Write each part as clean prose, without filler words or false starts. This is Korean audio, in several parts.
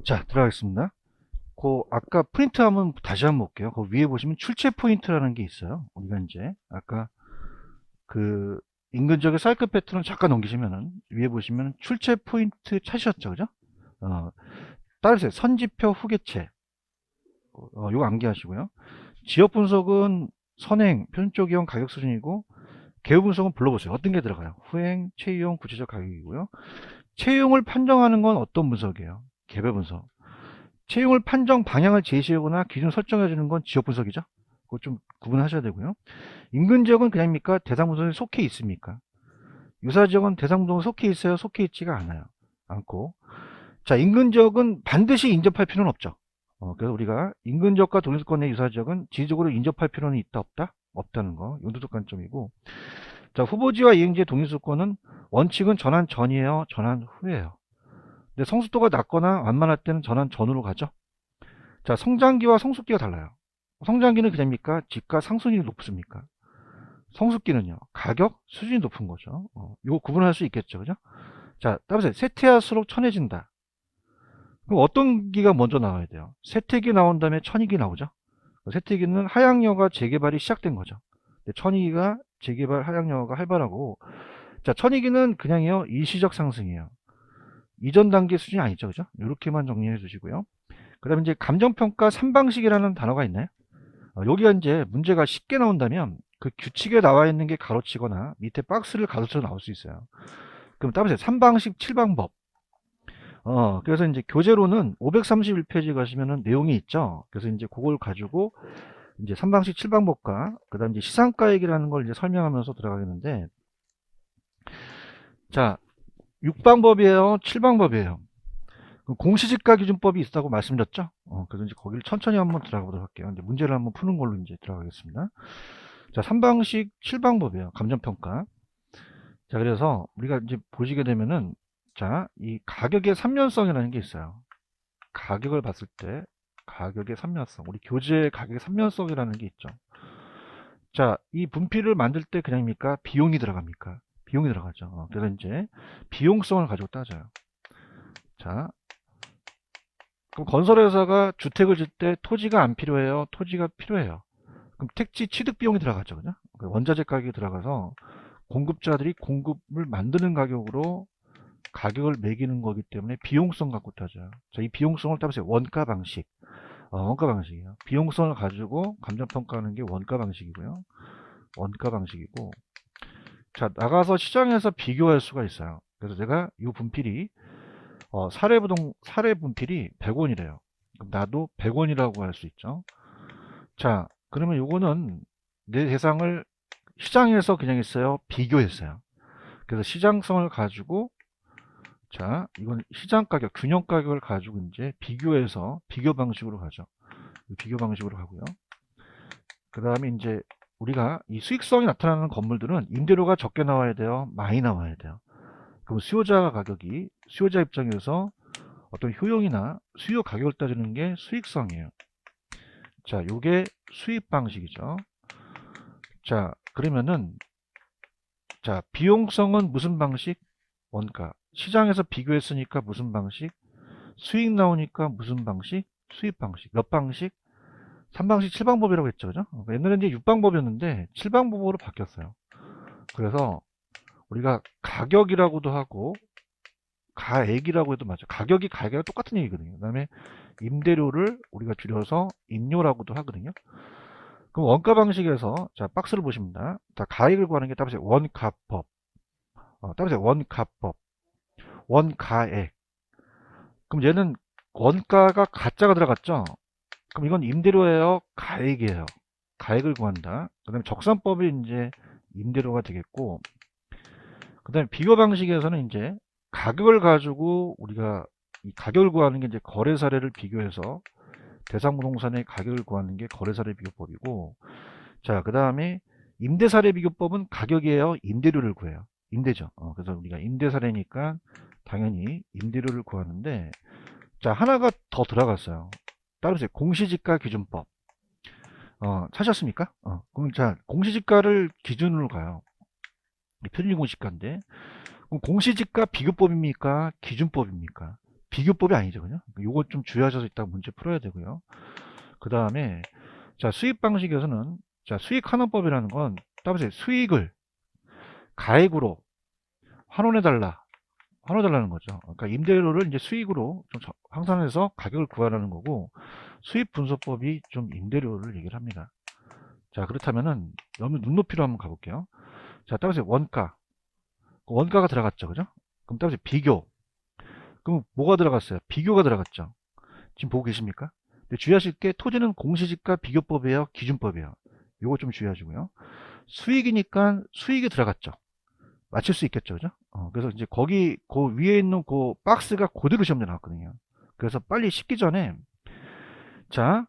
자, 들어가겠습니다. 아까 프린트 한번 다시 한번 볼게요. 그 위에 보시면 출제 포인트라는 게 있어요. 우리가 이제 아까 그 인근적의 사이클 패턴을 잠깐 넘기시면은 위에 보시면 출제 포인트 찾으셨죠, 그죠? 어, 따르세요. 선지표 후계체. 요거 암기하시고요. 지역 분석은 선행, 편쪽 이용 가격 수준이고, 개요 분석은 불러보세요. 어떤 게 들어가요? 후행, 채이용, 구체적 가격이고요. 채용을 판정하는 건 어떤 분석이에요? 개별 분석. 채용을 판정 방향을 제시하거나 기준 설정해 주는 건 지역 분석이죠. 그거 좀 구분하셔야 되고요. 인근 지역은 그냥입니까? 대상 분석에 속해 있습니까? 유사 지역은 대상 분석에 속해 있어요? 속해 있지가 않아요. 않고. 자, 인근 지역은 반드시 인접할 필요는 없죠. 그래서 우리가 인근 지역과 동일권 내 유사 지역은 지리적으로 인접할 필요는 있다 없다? 없다는 거. 용도적 관점이고. 자, 후보지와 이행지의 동일수권은 원칙은 전환 전이에요? 전환 후예요? 근데 성숙도가 낮거나 완만할 때는 전환 전으로 가죠. 자, 성장기와 성숙기가 달라요. 성장기는 그냥입니까? 집가 상승률이 높습니까? 성숙기는요, 가격 수준이 높은 거죠. 이거 구분할 수 있겠죠, 그죠? 자, 따라서 쇠퇴할수록 천해진다. 그럼 어떤 기가 먼저 나와야 돼요? 쇠퇴기 나온 다음에 천이기 나오죠. 쇠퇴기는 하향여가 재개발이 시작된 거죠. 천이기가 재개발 하향여가 활발하고, 자, 천이기는 그냥요 일시적 상승이에요. 이전 단계 수준이 아니죠, 그죠? 이렇게만 정리해 주시고요. 그 다음에 이제 감정평가 3방식이라는 단어가 있나요? 여기가 이제 문제가 쉽게 나온다면 그 규칙에 나와 있는 게 가로치거나 밑에 박스를 가로쳐서 나올 수 있어요. 그럼 따보세요. 3방식 7방법. 그래서 이제 교재로는 531페이지 가시면은 내용이 있죠. 그래서 이제 그걸 가지고 이제 3방식 7방법과 그 다음 이제 시상가액이라는 걸 이제 설명하면서 들어가겠는데, 자, 6방법이에요? 7방법이에요? 공시지가 기준법이 있다고 말씀드렸죠? 그래서 이제 거기를 천천히 한번 들어가 보도록 할게요. 이제 문제를 한번 푸는 걸로 이제 들어가겠습니다. 자, 3방식 7방법이에요. 감정평가. 자, 그래서 우리가 이제 보시게 되면은, 자, 이 가격의 3년성이라는 게 있어요. 가격을 봤을 때, 가격의 3년성. 우리 교재 가격의 3년성이라는 게 있죠. 자, 이 분필을 만들 때 그냥입니까? 비용이 들어갑니까? 비용이 들어가죠. 그래서 이제 비용성을 가지고 따져요. 자, 그럼 건설회사가 주택을 짓 때 토지가 안 필요해요? 토지가 필요해요. 그럼 택지 취득 비용이 들어가죠. 그죠? 원자재 가격이 들어가서 공급자들이 공급을 만드는 가격으로 가격을 매기는 거기 때문에 비용성 갖고 따져요. 자, 이 비용성을 따보세요. 원가 방식. 원가 방식이에요. 비용성을 가지고 감정평가하는 게 원가 방식이고요. 원가 방식이고. 자, 나가서 시장에서 비교할 수가 있어요. 그래서 제가 이 분필이 사례 분필이 100원이래요. 그럼 나도 100원이라고 할 수 있죠. 자, 그러면 요거는 내 대상을 시장에서 그냥 했어요? 비교했어요. 그래서 시장성을 가지고, 자, 이건 시장 가격, 균형 가격을 가지고 이제 비교해서 비교 방식으로 가죠. 비교 방식으로 가고요. 그 다음에 이제 우리가 이 수익성이 나타나는 건물들은 임대료가 적게 나와야 돼요? 많이 나와야 돼요? 그럼 수요자 가격이, 수요자 입장에서 어떤 효용이나 수요 가격을 따지는 게 수익성이에요. 자, 요게 수익 방식이죠. 자, 그러면은, 자, 비용성은 무슨 방식? 원가. 시장에서 비교했으니까 무슨 방식? 수익 나오니까 무슨 방식? 수익 방식. 몇 방식? 3방식 7방법이라고 했죠. 그죠? 옛날에 이제 6방법이었는데 7방법으로 바뀌었어요. 그래서 우리가 가격이라고도 하고 가액이라고 해도 맞죠. 가격이랑 똑같은 얘기거든요. 그 다음에 임대료를 우리가 줄여서 임료라고도 하거든요. 그럼 원가 방식에서 자 박스를 보십니다. 자, 가액을 구하는 게 따보세요. 원가법. 따보세요. 원가법. 원가액. 그럼 얘는 원가가 가짜가 들어갔죠. 그럼 이건 임대료예요? 가액이에요? 가액을 구한다. 그 다음에 적산법이 이제 임대료가 되겠고, 그 다음에 비교 방식에서는 이제 가격을 가지고 우리가 이 가격을 구하는 게 이제 거래 사례를 비교해서 대상 부동산의 가격을 구하는 게 거래 사례 비교법이고, 자, 그 다음에 임대 사례 비교법은 가격이에요? 임대료를 구해요? 임대죠. 그래서 우리가 임대 사례니까 당연히 임대료를 구하는데, 자, 하나가 더 들어갔어요. 따르세요. 공시지가 기준법. 찾으셨습니까? 그럼 자, 공시지가를 기준으로 가요. 편익 공시가인데, 그럼 공시지가 비교법입니까? 기준법입니까? 비교법이 아니죠. 그죠? 요거 좀 주의하셔서 이따 문제 풀어야 되고요. 그 다음에, 자, 수익 방식에서는, 자, 수익 환원법이라는 건, 따라서 수익을 가액으로 환원해달라. 환원해달라는 거죠. 그러니까 임대료를 이제 수익으로 좀 환산해서 가격을 구하라는 거고, 수익 분석법이 좀 임대료를 얘기를 합니다. 자, 그렇다면은, 너무 눈높이로 한번 가볼게요. 자, 따라서 원가. 원가가 들어갔죠. 그죠? 그럼 따라서 비교. 그럼 뭐가 들어갔어요? 비교가 들어갔죠. 지금 보고 계십니까? 근데 주의하실 게 토지는 공시지가 비교법이에요, 기준법이에요. 요거 좀 주의하시고요. 수익이니까 수익이 들어갔죠. 맞출 수 있겠죠, 그죠? 그래서 이제 거기 그 위에 있는 그 박스가 그대로 시험에 나왔거든요. 그래서 빨리 씻기 전에 자,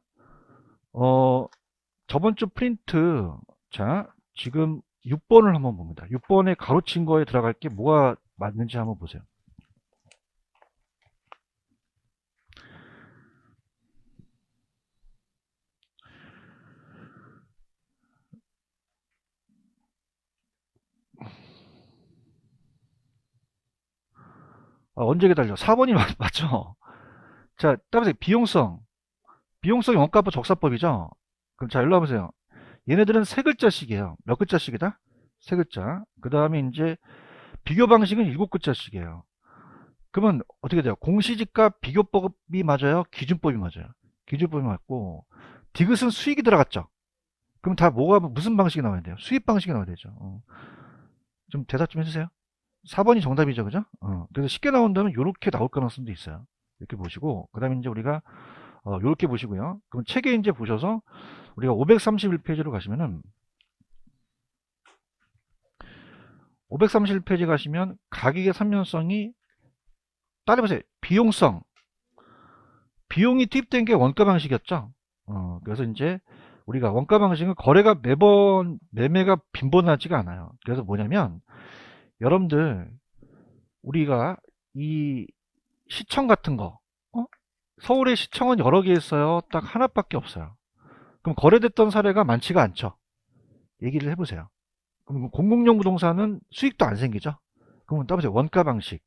저번 주 프린트 자 지금 6번을 한번 봅니다. 6번에 가로친 거에 들어갈 게 뭐가 맞는지 한번 보세요. 언제 기다려? 4번이 맞죠? 자, 따라서 비용성이 원가법 적사법이죠. 그럼 자, 일로 와보세요. 얘네들은 세 글자씩이에요. 몇 글자씩이다? 세 글자. 그 다음에 이제 비교 방식은 일곱 글자씩이에요. 그러면 어떻게 돼요? 공시지가 비교법이 맞아요? 기준법이 맞아요? 기준법이 맞고, 디귿은 수익이 들어갔죠? 그럼 다 뭐가, 무슨 방식이 나와야 돼요? 수익 방식이 나와야 되죠. 좀 대답 좀 해주세요. 4번이 정답이죠, 그죠? 그래서 쉽게 나온다면 이렇게 나올 가능성도 있어요. 이렇게 보시고, 그 다음에 이제 우리가, 이렇게 보시고요. 그럼 책에 이제 보셔서, 우리가 531페이지로 가시면은, 531페이지 가시면, 가격의 삼면성이, 따라해보세요. 비용성. 비용이 투입된 게 원가 방식이었죠. 그래서 이제, 우리가 원가 방식은 거래가 매번, 매매가 빈번하지가 않아요. 그래서 뭐냐면, 여러분들, 우리가 이 시청 같은 거, 서울의 시청은 여러 개 있어요. 딱 하나밖에 없어요. 그럼 거래됐던 사례가 많지가 않죠. 얘기를 해보세요. 그럼 공공용 부동산은 수익도 안 생기죠. 그러면 따보세요. 원가 방식.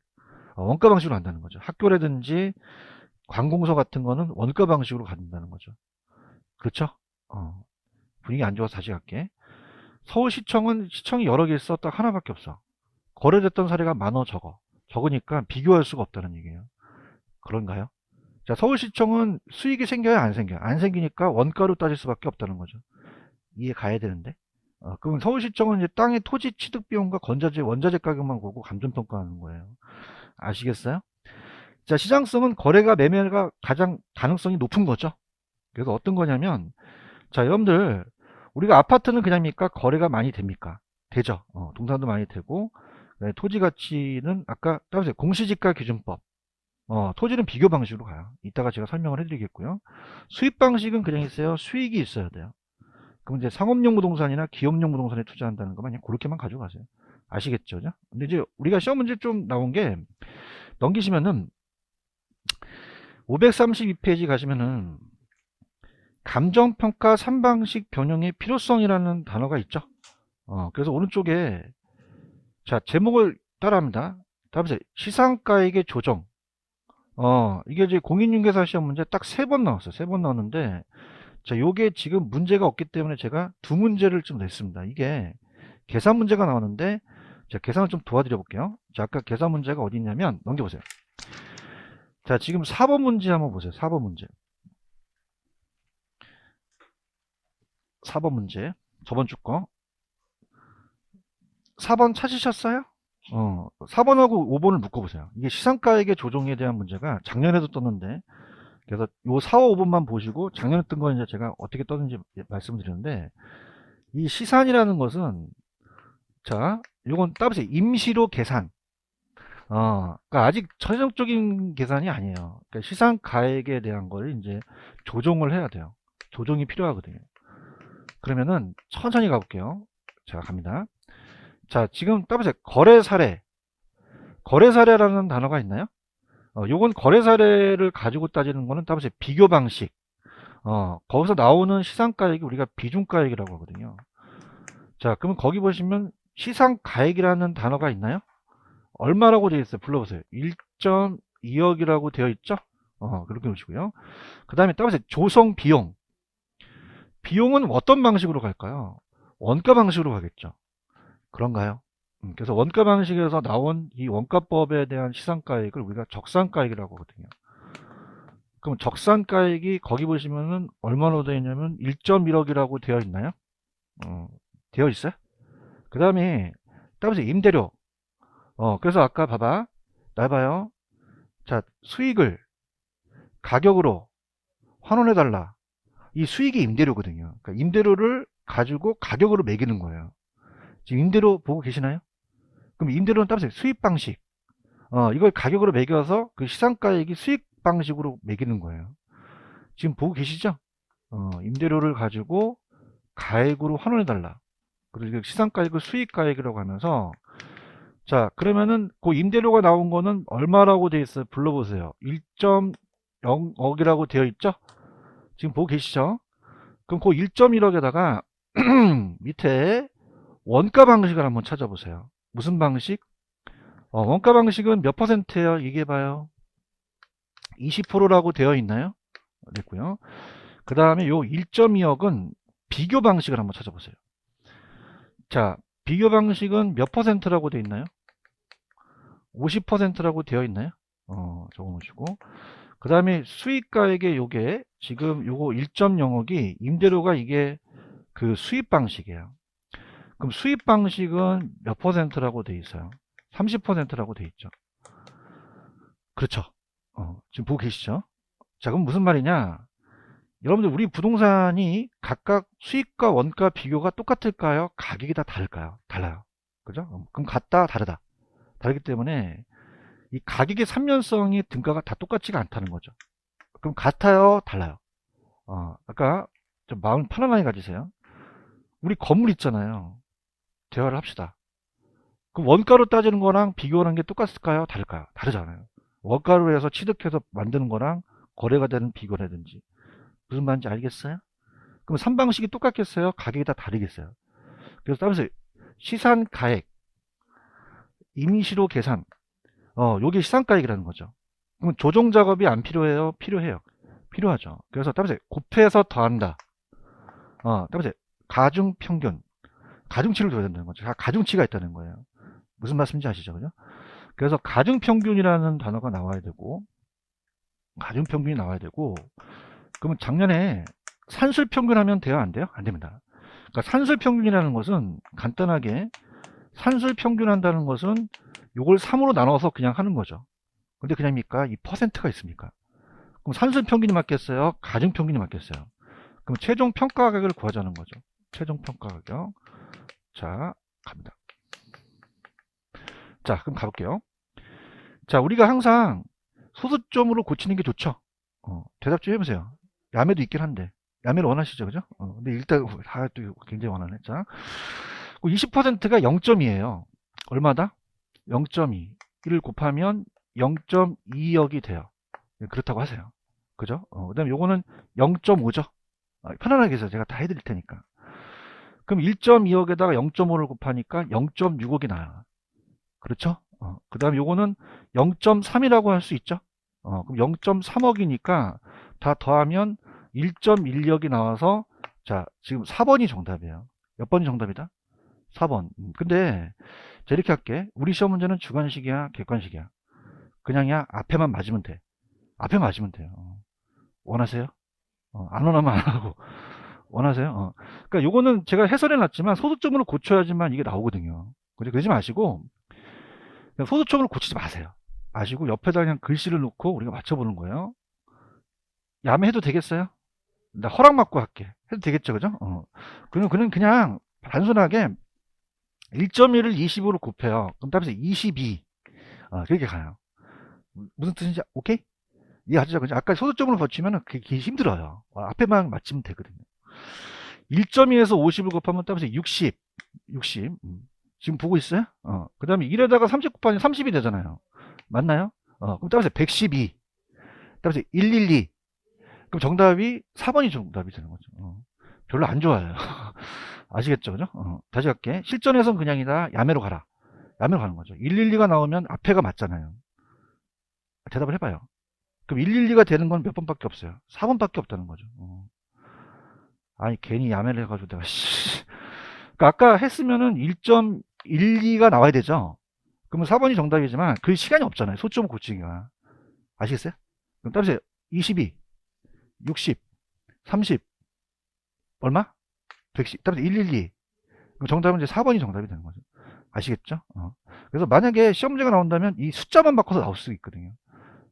원가 방식으로 간다는 거죠. 학교라든지 관공서 같은 거는 원가 방식으로 간다는 거죠. 그렇죠? 분위기 안 좋아서 다시 갈게. 서울시청은 시청이 여러 개 있어. 딱 하나밖에 없어. 거래됐던 사례가 많어 적어. 적으니까 비교할 수가 없다는 얘기예요. 그런가요? 자, 서울시청은 수익이 생겨야 안 생겨요? 안 생기니까 원가로 따질 수밖에 없다는 거죠. 이해 가야 되는데. 그럼 서울시청은 이제 땅의 토지 취득 비용과 건자재, 원자재 가격만 보고 감정평가하는 거예요. 아시겠어요? 자, 시장성은 거래가 매매가 가장 가능성이 높은 거죠. 그래서 어떤 거냐면, 자, 여러분들, 우리가 아파트는 그냥입니까? 거래가 많이 됩니까? 되죠. 동산도 많이 되고, 토지 가치는 아까 따라서 공시지가 기준법. 토지는 비교 방식으로 가요. 이따가 제가 설명을 해드리겠고요. 수입 방식은 그냥 있어요. 수익이 있어야 돼요. 그럼 이제 상업용 부동산이나 기업용 부동산에 투자한다는 것만 그냥 그렇게만 가져가세요. 아시겠죠? 그죠? 근데 이제 우리가 시험 문제 좀 나온 게 넘기시면은 532페이지 가시면은 감정평가 3방식 변형의 필요성이라는 단어가 있죠. 그래서 오른쪽에 자 제목을 따라합니다. 다음에 시상가액의 조정. 이게 이제 공인중개사 시험 문제 딱 3번 나왔어요. 3번 나왔는데 자, 요게 지금 문제가 없기 때문에 제가 두 문제를 좀 냈습니다. 이게 계산 문제가 나오는데, 자, 계산을 좀 도와드려 볼게요. 자, 아까 계산 문제가 어디 있냐면, 넘겨보세요. 자, 지금 4번 문제 한번 보세요. 4번 문제. 4번 문제. 저번 주 거. 4번 찾으셨어요? 4번하고 5번을 묶어보세요. 이게 시상가액의 조정에 대한 문제가 작년에도 떴는데, 그래서 요 4, 5번만 보시고 작년에 뜬 건 이제 제가 어떻게 떴는지 말씀드렸는데 이 시산이라는 것은 자 요건 따보세요. 임시로 계산. 그러니까 아직 최종적인 계산이 아니에요. 그러니까 시산 가액에 대한 걸 이제 조정을 해야 돼요. 조정이 필요하거든요. 그러면은 천천히 가볼게요. 자 갑니다. 자 지금 따보세요. 거래 사례. 거래 사례라는 단어가 있나요? 요건 거래 사례를 가지고 따지는 거는 따보세요. 비교 방식. 거기서 나오는 시상가액이 우리가 비중가액이라고 하거든요. 자, 그러면 거기 보시면 시상가액이라는 단어가 있나요? 얼마라고 되어 있어요? 불러보세요. 2억이라고 되어 있죠? 그렇게 보시고요. 그 다음에 따라서 조성 비용. 비용은 어떤 방식으로 갈까요? 원가 방식으로 가겠죠. 그런가요? 그래서 원가 방식에서 나온 이 원가법에 대한 시상가액을 우리가 적산가액이라고 하거든요. 그럼 적산가액이 거기 보시면은 얼마로 되어 있냐면 1.1억이라고 되어 있나요? 되어 있어요? 그 다음에 따라서 임대료. 그래서 아까 봐봐. 날 봐요. 자, 수익을 가격으로 환원해 달라. 이 수익이 임대료거든요. 그러니까 임대료를 가지고 가격으로 매기는 거예요. 지금 임대료 보고 계시나요? 그럼 임대료는 따라서 수익 방식. 이걸 가격으로 매겨서 그 시상가액이 수익 방식으로 매기는 거예요. 지금 보고 계시죠? 임대료를 가지고 가액으로 환원해 달라. 그리고 시상가액을 수익가액이라고 하면서, 자, 그러면은 그 임대료가 나온 거는 얼마라고 되어 있어요? 불러보세요. 1.0억이라고 되어 있죠? 지금 보고 계시죠? 그럼 그 1.1억에다가 밑에 원가 방식을 한번 찾아보세요. 무슨 방식? 원가 방식은 몇 퍼센트예요? 얘기해봐요. 20%라고 되어 있나요? 됐고요. 그 다음에 요 1.2억은 비교 방식을 한번 찾아보세요. 자, 비교 방식은 몇 퍼센트라고 되어 있나요? 50%라고 되어 있나요? 적어놓으시고. 그 다음에 수익가액의 요게 지금 요거 1.0억이 임대료가 이게 그 수입 방식이에요. 그럼 수입 방식은 몇 퍼센트라고 되어 있어요? 30%라고 되어 있죠. 그렇죠. 지금 보고 계시죠? 자, 그럼 무슨 말이냐? 여러분들 우리 부동산이 각각 수익과 원가 비교가 똑같을까요? 가격이 다 다를까요? 달라요. 그죠? 그럼 같다, 다르다. 다르기 때문에 이 가격의 삼면성이 등가가 다 똑같지가 않다는 거죠. 그럼 같아요, 달라요? 아까 좀 마음 편안하게 가지세요. 우리 건물 있잖아요. 대화를 합시다. 그럼 원가로 따지는 거랑 비교하는 게 똑같을까요? 다를까요? 다르잖아요. 원가로 해서 취득해서 만드는 거랑 거래가 되는 비교라든지. 무슨 말인지 알겠어요? 그럼 3방식이 똑같겠어요? 가격이 다 다르겠어요? 그래서 따라서 시산가액, 임시로 계산, 요게 시산가액이라는 거죠. 그럼 조정 작업이 안 필요해요? 필요해요. 필요하죠. 그래서 따라서 곱해서 더한다. 따라서 가중평균, 가중치를 둬야 된다는 거죠. 가중치가 있다는 거예요. 무슨 말씀인지 아시죠? 그죠? 그래서 가중평균이라는 단어가 나와야 되고, 가중평균이 나와야 되고, 그러면 작년에 산술평균 하면 돼요? 안 돼요? 안 됩니다. 그러니까 산술평균이라는 것은 간단하게 산술평균 한다는 것은 요걸 3으로 나눠서 그냥 하는 거죠. 근데 그냥입니까? 이 퍼센트가 있습니까? 그럼 산술평균이 맞겠어요? 가중평균이 맞겠어요? 그럼 최종평가가격을 구하자는 거죠. 최종평가가격. 자, 갑니다. 자, 그럼 가볼게요. 자, 우리가 항상 소수점으로 고치는 게 좋죠. 대답 좀 해보세요. 야매도 있긴 한데. 야매를 원하시죠, 그죠? 근데 일단 다 또 굉장히 원하네. 자, 20%가 0.2예요. 얼마다? 0.2. 를 곱하면 0.2억이 돼요. 그렇다고 하세요. 그죠? 그 다음에 요거는 0.5죠. 편안하게 해서 제가 다 해드릴 테니까. 그럼 1.2억에다가 0.5를 곱하니까 0.6억이 나와요. 그렇죠? 그 다음에 요거는 0.3이라고 할 수 있죠? 그럼 0.3억이니까 다 더하면 1.1억이 나와서, 자, 지금 4번이 정답이에요. 몇 번이 정답이다? 4번. 근데 자, 이렇게 할게. 우리 시험 문제는 주관식이야, 객관식이야? 그냥이야, 앞에만 맞으면 돼. 앞에 맞으면 돼요. 원하세요? 안 원하면 안 하고. 원하세요? 그러니까 요거는 제가 해설해 놨지만 소수점으로 고쳐야지만 이게 나오거든요. 그러지 마시고 그냥 소수점으로 고치지 마세요. 마시고 옆에다 그냥 글씨를 놓고 우리가 맞춰보는 거예요. 야매 해도 되겠어요? 나 허락 받고 할게. 해도 되겠죠, 그죠? 그냥 단순하게 1.1을 20으로 곱해요. 그럼 답에서 22. 그렇게 가요. 무슨 뜻인지, 오케이? 이해하시죠? 그죠? 아까 소수점으로 거치면 그게 힘들어요. 앞에만 맞추면 되거든요. 1.2에서 50을 곱하면 답에서 60. 60. 지금 보고 있어요? 그 다음에 1에다가 30 곱하면 30이 되잖아요. 맞나요? 그럼 답에서 112. 답에서 112. 그럼 정답이 4번이 정답이 되는 거죠. 별로 안 좋아요. 아시겠죠? 그죠? 다시 할게. 실전에선 그냥이다. 야매로 가라. 야매로 가는 거죠. 112가 나오면 앞에가 맞잖아요. 대답을 해봐요. 그럼 112가 되는 건 몇 번밖에 없어요. 4번밖에 없다는 거죠. 아니 괜히 야매를 해가지고 내가 그러니까 아까 했으면은 1.12가 나와야 되죠. 그러면 4번이 정답이지만 그 시간이 없잖아요. 소점 고치기가. 아시겠어요? 그럼 따라서 22, 60, 30 얼마? 110. 따라서 112. 그럼 정답은 이제 4번이 정답이 되는 거죠. 아시겠죠? 그래서 만약에 시험 문제가 나온다면 이 숫자만 바꿔서 나올 수 있거든요.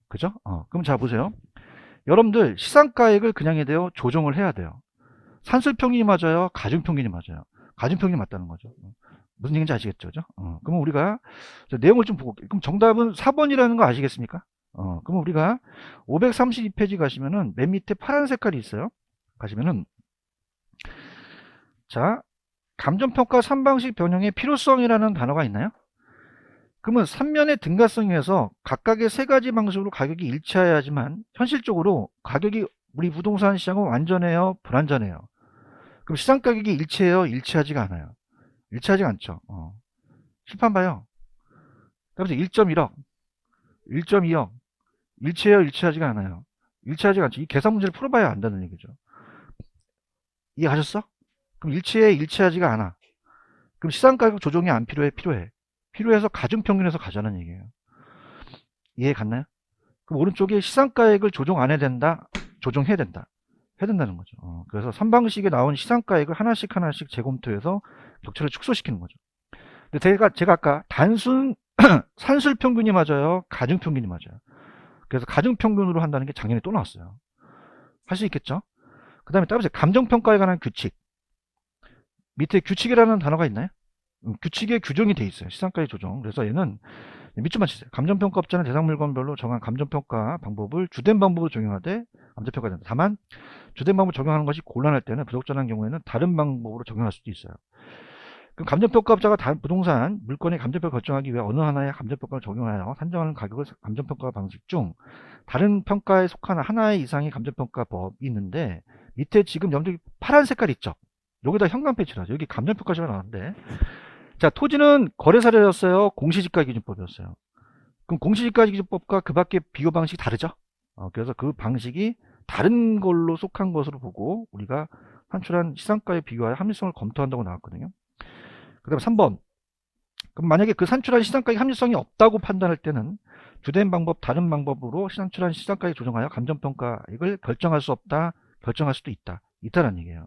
그죠? 그럼 자 보세요. 여러분들 시상가액을 그냥 해야 돼요? 조정을 해야 돼요? 산술평균이 맞아요? 가중평균이 맞아요? 가중평균이 맞다는 거죠. 무슨 얘기인지 아시겠죠? 그죠? 그럼 우리가 내용을 좀 보고, 그럼 정답은 4번이라는 거 아시겠습니까? 그럼 우리가 532페이지 가시면은 맨 밑에 파란 색깔이 있어요. 가시면은, 자, 감정평가 3방식 변형의 필요성이라는 단어가 있나요? 그러면 3면의 등가성에서 각각의 세 가지 방식으로 가격이 일치해야지만 현실적으로 가격이 우리 부동산 시장은 완전해요? 불완전해요? 그럼 시장 가격이 일치해요? 일치하지가 않아요? 일치하지가 않죠. 실판 봐요. 그래서 1.1억, 1.2억, 일치해요? 일치하지가 않아요? 일치하지가 않죠. 이 계산 문제를 풀어봐야 안다는 얘기죠. 이해하셨어? 그럼 일치해? 일치하지가 않아? 그럼 시장 가격 조정이 안 필요해? 필요해. 필요해서 가중평균에서 가자는 얘기예요. 이해 갔나요? 그럼 오른쪽에 시상가액을 조정 안 해야 된다? 조정해야 된다. 해야 된다는 거죠. 그래서 3방식에 나온 시상가액을 하나씩 하나씩 재검토해서 격차를 축소시키는 거죠. 근데 제가 아까 단순 산술평균이 맞아요? 가중평균이 맞아요? 그래서 가중평균으로 한다는 게 작년에 또 나왔어요. 할 수 있겠죠? 그 다음에 따라서 감정평가에 관한 규칙. 밑에 규칙이라는 단어가 있나요? 규칙에 규정이 돼 있어요. 시상가액 조정. 그래서 얘는 밑줄만 치세요. 감정평가업자는 대상 물건별로 정한 감정평가 방법을 주된 방법으로 적용하되 감정평가가 된다. 다만 주된 방법을 적용하는 것이 곤란할 때는 부적절한 경우에는 다른 방법으로 적용할 수도 있어요. 그럼 감정평가업자가 부동산 물건의 감정평가를 결정하기 위해 어느 하나의 감정평가를 적용하여 산정하는 가격을 감정평가 방식 중 다른 평가에 속하는 하나의 이상의 감정평가법이 있는데 밑에 지금 여러분들 파란 색깔 있죠? 여기다 현관 배치라죠. 여기 감정평가시가 나왔는데 자, 토지는 거래 사례였어요? 공시지가 기준법이었어요? 그럼 공시지가 기준법과 그 밖에 비교 방식이 다르죠? 그래서 그 방식이 다른 걸로 속한 것으로 보고 우리가 산출한 시상가에 비교하여 합리성을 검토한다고 나왔거든요. 그 다음에 3번. 그럼 만약에 그 산출한 시상가의 합리성이 없다고 판단할 때는 주된 방법, 다른 방법으로 산출한 시상가액 조정하여 감정평가액을 결정할 수 없다, 결정할 수도 있다. 있다는 얘기예요.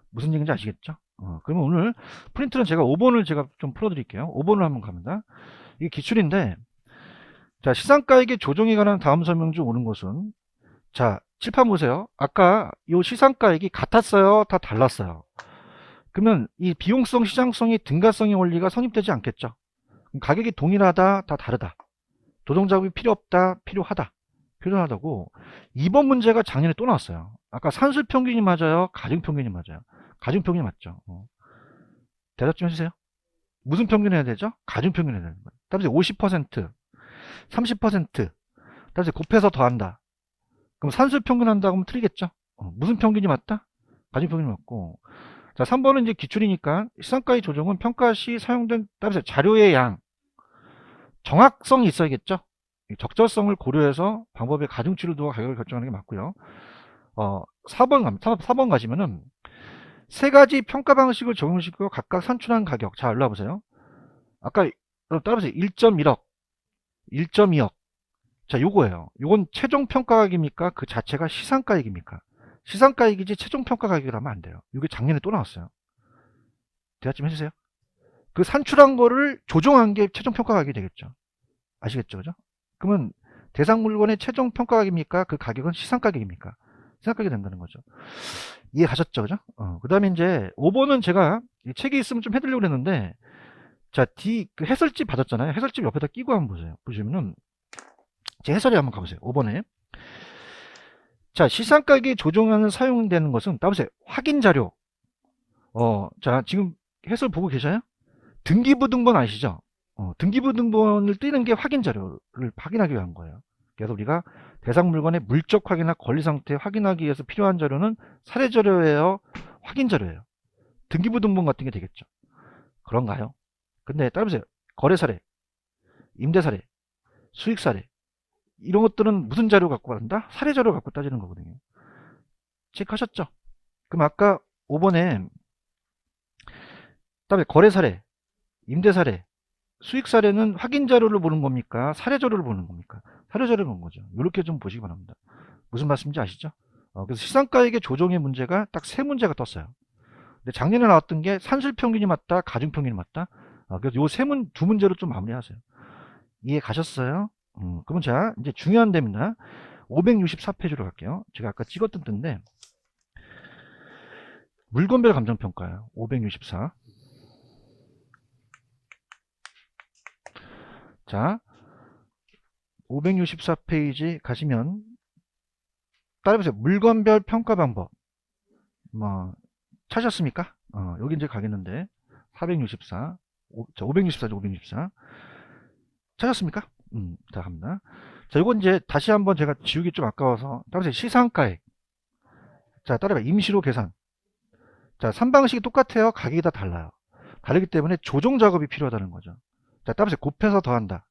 무슨 얘기인지 아시겠죠? 그러면 오늘 프린트는 제가 5번을 제가 좀 풀어드릴게요. 5번을 한번 갑니다. 이게 기출인데, 자, 시상가액의 조정에 관한 다음 설명 중 옳은 것은, 자, 칠판 보세요. 아까 이 시상가액이 같았어요? 다 달랐어요? 그러면 이 비용성, 시장성이 등가성의 원리가 성립되지 않겠죠? 그럼 가격이 동일하다, 다 다르다. 조정 작업이 필요 없다, 필요하다. 필요하다고. 2번 문제가 작년에 또 나왔어요. 아까 산술평균이 맞아요? 가중평균이 맞아요? 가중평균이 맞죠? 대답 좀 해주세요. 무슨 평균 해야 되죠? 가중평균 해야 되는 거예요. 따라서 50%, 30%, 따라서 곱해서 더한다. 그럼 산술평균 한다고 하면 틀리겠죠? 무슨 평균이 맞다? 가중평균이 맞고. 자, 3번은 이제 기출이니까 시상가의 조정은 평가 시 사용된 따라서 자료의 양, 정확성이 있어야겠죠? 적절성을 고려해서 방법의 가중치를 두어 가격을 결정하는 게 맞고요. 4번 가시면은 세 가지 평가 방식을 적용시키고 각각 산출한 가격. 자, 일로 와보세요. 아까 따라보세요. 1.1억, 1.2억. 자, 요거예요. 요건 최종 평가 가격입니까? 그 자체가 시상가액입니까? 시상가액이지 최종 평가 가격이라면 안 돼요. 이게 작년에 또 나왔어요. 대답 좀 해주세요. 그 산출한 거를 조정한 게 최종 평가 가격이 되겠죠. 아시겠죠? 그죠? 그러면 대상 물건의 최종 평가 가격입니까? 그 가격은 시상가격입니까? 시상가격이 된다는 거죠. 이해 가셨죠? 그죠? 그 다음에 이제 5번은 제가 책이 있으면 좀 해드리려고 했는데, 자, 그 해설집 받았잖아요. 해설집 옆에다 끼고 한번 보세요. 보시면은, 제 해설에 한번 가보세요. 5번에. 자, 시상가격이 조정하는 사용되는 것은, 따보세요. 확인 자료. 자, 지금 해설 보고 계셔요? 등기부등본 아시죠? 등기부등본을 띄는 게 확인 자료를 확인하기 위한 거예요. 그래서 우리가 대상 물건의 물적 확인이나 권리 상태 확인하기 위해서 필요한 자료는 사례 자료예요? 확인 자료예요? 등기부등본 같은 게 되겠죠. 그런가요? 근데 따라보세요. 거래 사례, 임대 사례, 수익 사례, 이런 것들은 무슨 자료 갖고 간다? 사례 자료 갖고 따지는 거거든요. 체크하셨죠? 그럼 아까 5번에 그다음에 거래 사례, 임대 사례, 수익 사례는 확인 자료를 보는 겁니까? 사례 자료를 보는 겁니까? 사례 자료를 보는 거죠. 이렇게 좀 보시기 바랍니다. 무슨 말씀인지 아시죠? 그래서 시장가액의 조정의 문제가 딱 세 문제가 떴어요. 근데 작년에 나왔던 게 산술평균이 맞다, 가중평균이 맞다. 그래서 요 두 문제로 좀 마무리하세요. 이해 가셨어요? 그러면 자, 이제 중요한 데입니다. 564페이지로 갈게요. 제가 아까 찍었던 땐데, 물건별 감정평가요. 564. 자, 564페이지 가시면, 따라해보세요. 물건별 평가 방법. 뭐, 찾았습니까? 여기 이제 가겠는데, 464. 564죠, 564. 찾았습니까? 자, 갑니다. 자, 이건 이제 다시 한번 제가 지우기 좀 아까워서, 따라서 시상가액. 자, 따라봐. 임시로 계산. 자, 3방식이 똑같아요. 가격이 다 달라요. 다르기 때문에 조정 작업이 필요하다는 거죠. 자, 따라서 곱해서 더한다.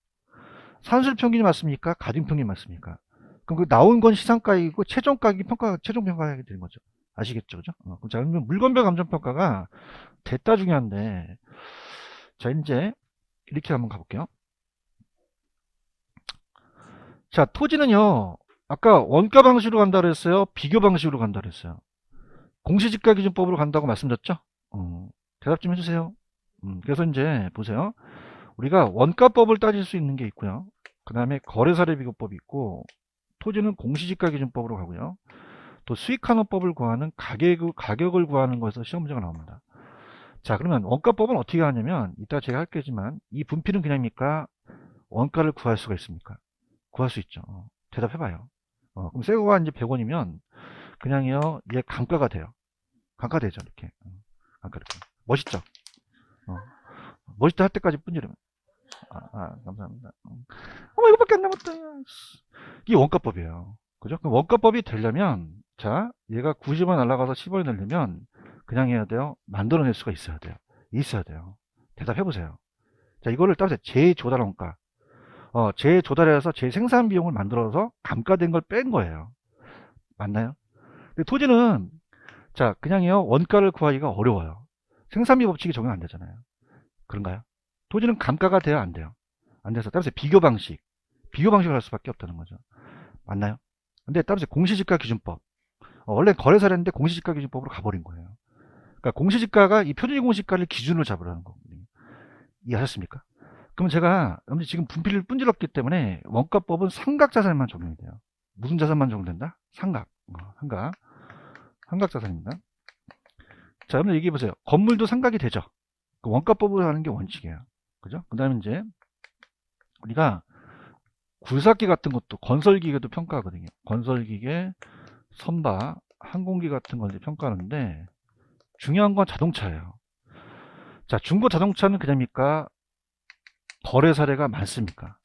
산술평균이 맞습니까? 가중평균이 맞습니까? 그럼 그 나온 건 시상가액이고, 최종 가격이 최종 평가액이 되는 거죠. 아시겠죠? 그죠? 자, 그러면 물건별 감정평가가 됐다 중요한데, 자, 이제, 이렇게 한번 가볼게요. 자, 토지는요, 아까 원가 방식으로 간다 그랬어요? 비교 방식으로 간다 그랬어요? 공시지가기준법으로 간다고 말씀드렸죠? 대답 좀 해주세요. 그래서 이제 보세요. 우리가 원가법을 따질 수 있는 게 있고요. 그 다음에 거래사례비교법이 있고, 토지는 공시지가기준법으로 가고요. 또 수익환원법을 구하는 가격을 구하는 거에서 시험 문제가 나옵니다. 자, 그러면 원가법은 어떻게 하냐면, 이따 제가 할 거지만, 이 분필은 그냥입니까? 원가를 구할 수가 있습니까? 구할 수 있죠. 대답해봐요. 그럼 새거가 이제 100원이면 그냥요, 얘 감가가 돼요. 감가되죠, 이렇게. 감가 이렇게. 멋있죠? 멋있다 할 때까지 뿐이라면. 감사합니다. 어머, 이거밖에 안 남았다. 이게 원가법이에요. 그죠? 그럼 원가법이 되려면, 자, 얘가 90원 날라가서 10원이 되려면, 그냥 해야 돼요. 만들어낼 수가 있어야 돼요. 있어야 돼요. 대답해보세요. 자, 이거를 따라서 재조달 원가. 재조달해서 재생산 비용을 만들어서 감가된 걸 뺀 거예요. 맞나요? 근데 토지는, 자, 그냥요, 원가를 구하기가 어려워요. 생산비 법칙이 적용 안 되잖아요. 그런가요? 토지는 감가가 돼야 안 돼요. 안 돼서 따라서 비교 방식을 할 수밖에 없다는 거죠. 맞나요? 근데 따라서 공시지가 기준법. 원래 거래사례인데 공시지가 기준법으로 가버린 거예요. 그러니까 공시지가가 이 표준이 공시가를 기준으로 잡으라는 거거든요. 이해하셨습니까? 그럼 제가 지금 분필을 분질렀기 때문에 원가법은 삼각자산만 적용이 돼요. 무슨 자산만 적용된다? 삼각. 삼각자산입니다. 자, 여러분 얘기해 보세요. 건물도 삼각이 되죠. 원가법으로 하는 게 원칙이에요. 그죠? 그 다음에 이제 우리가 굴삭기 같은 것도 건설기계도 평가하거든요. 건설기계, 선박, 항공기 같은 걸 평가하는데 중요한 건 자동차예요. 자, 중고 자동차는 그냥입니까? 거래 사례가 많습니까?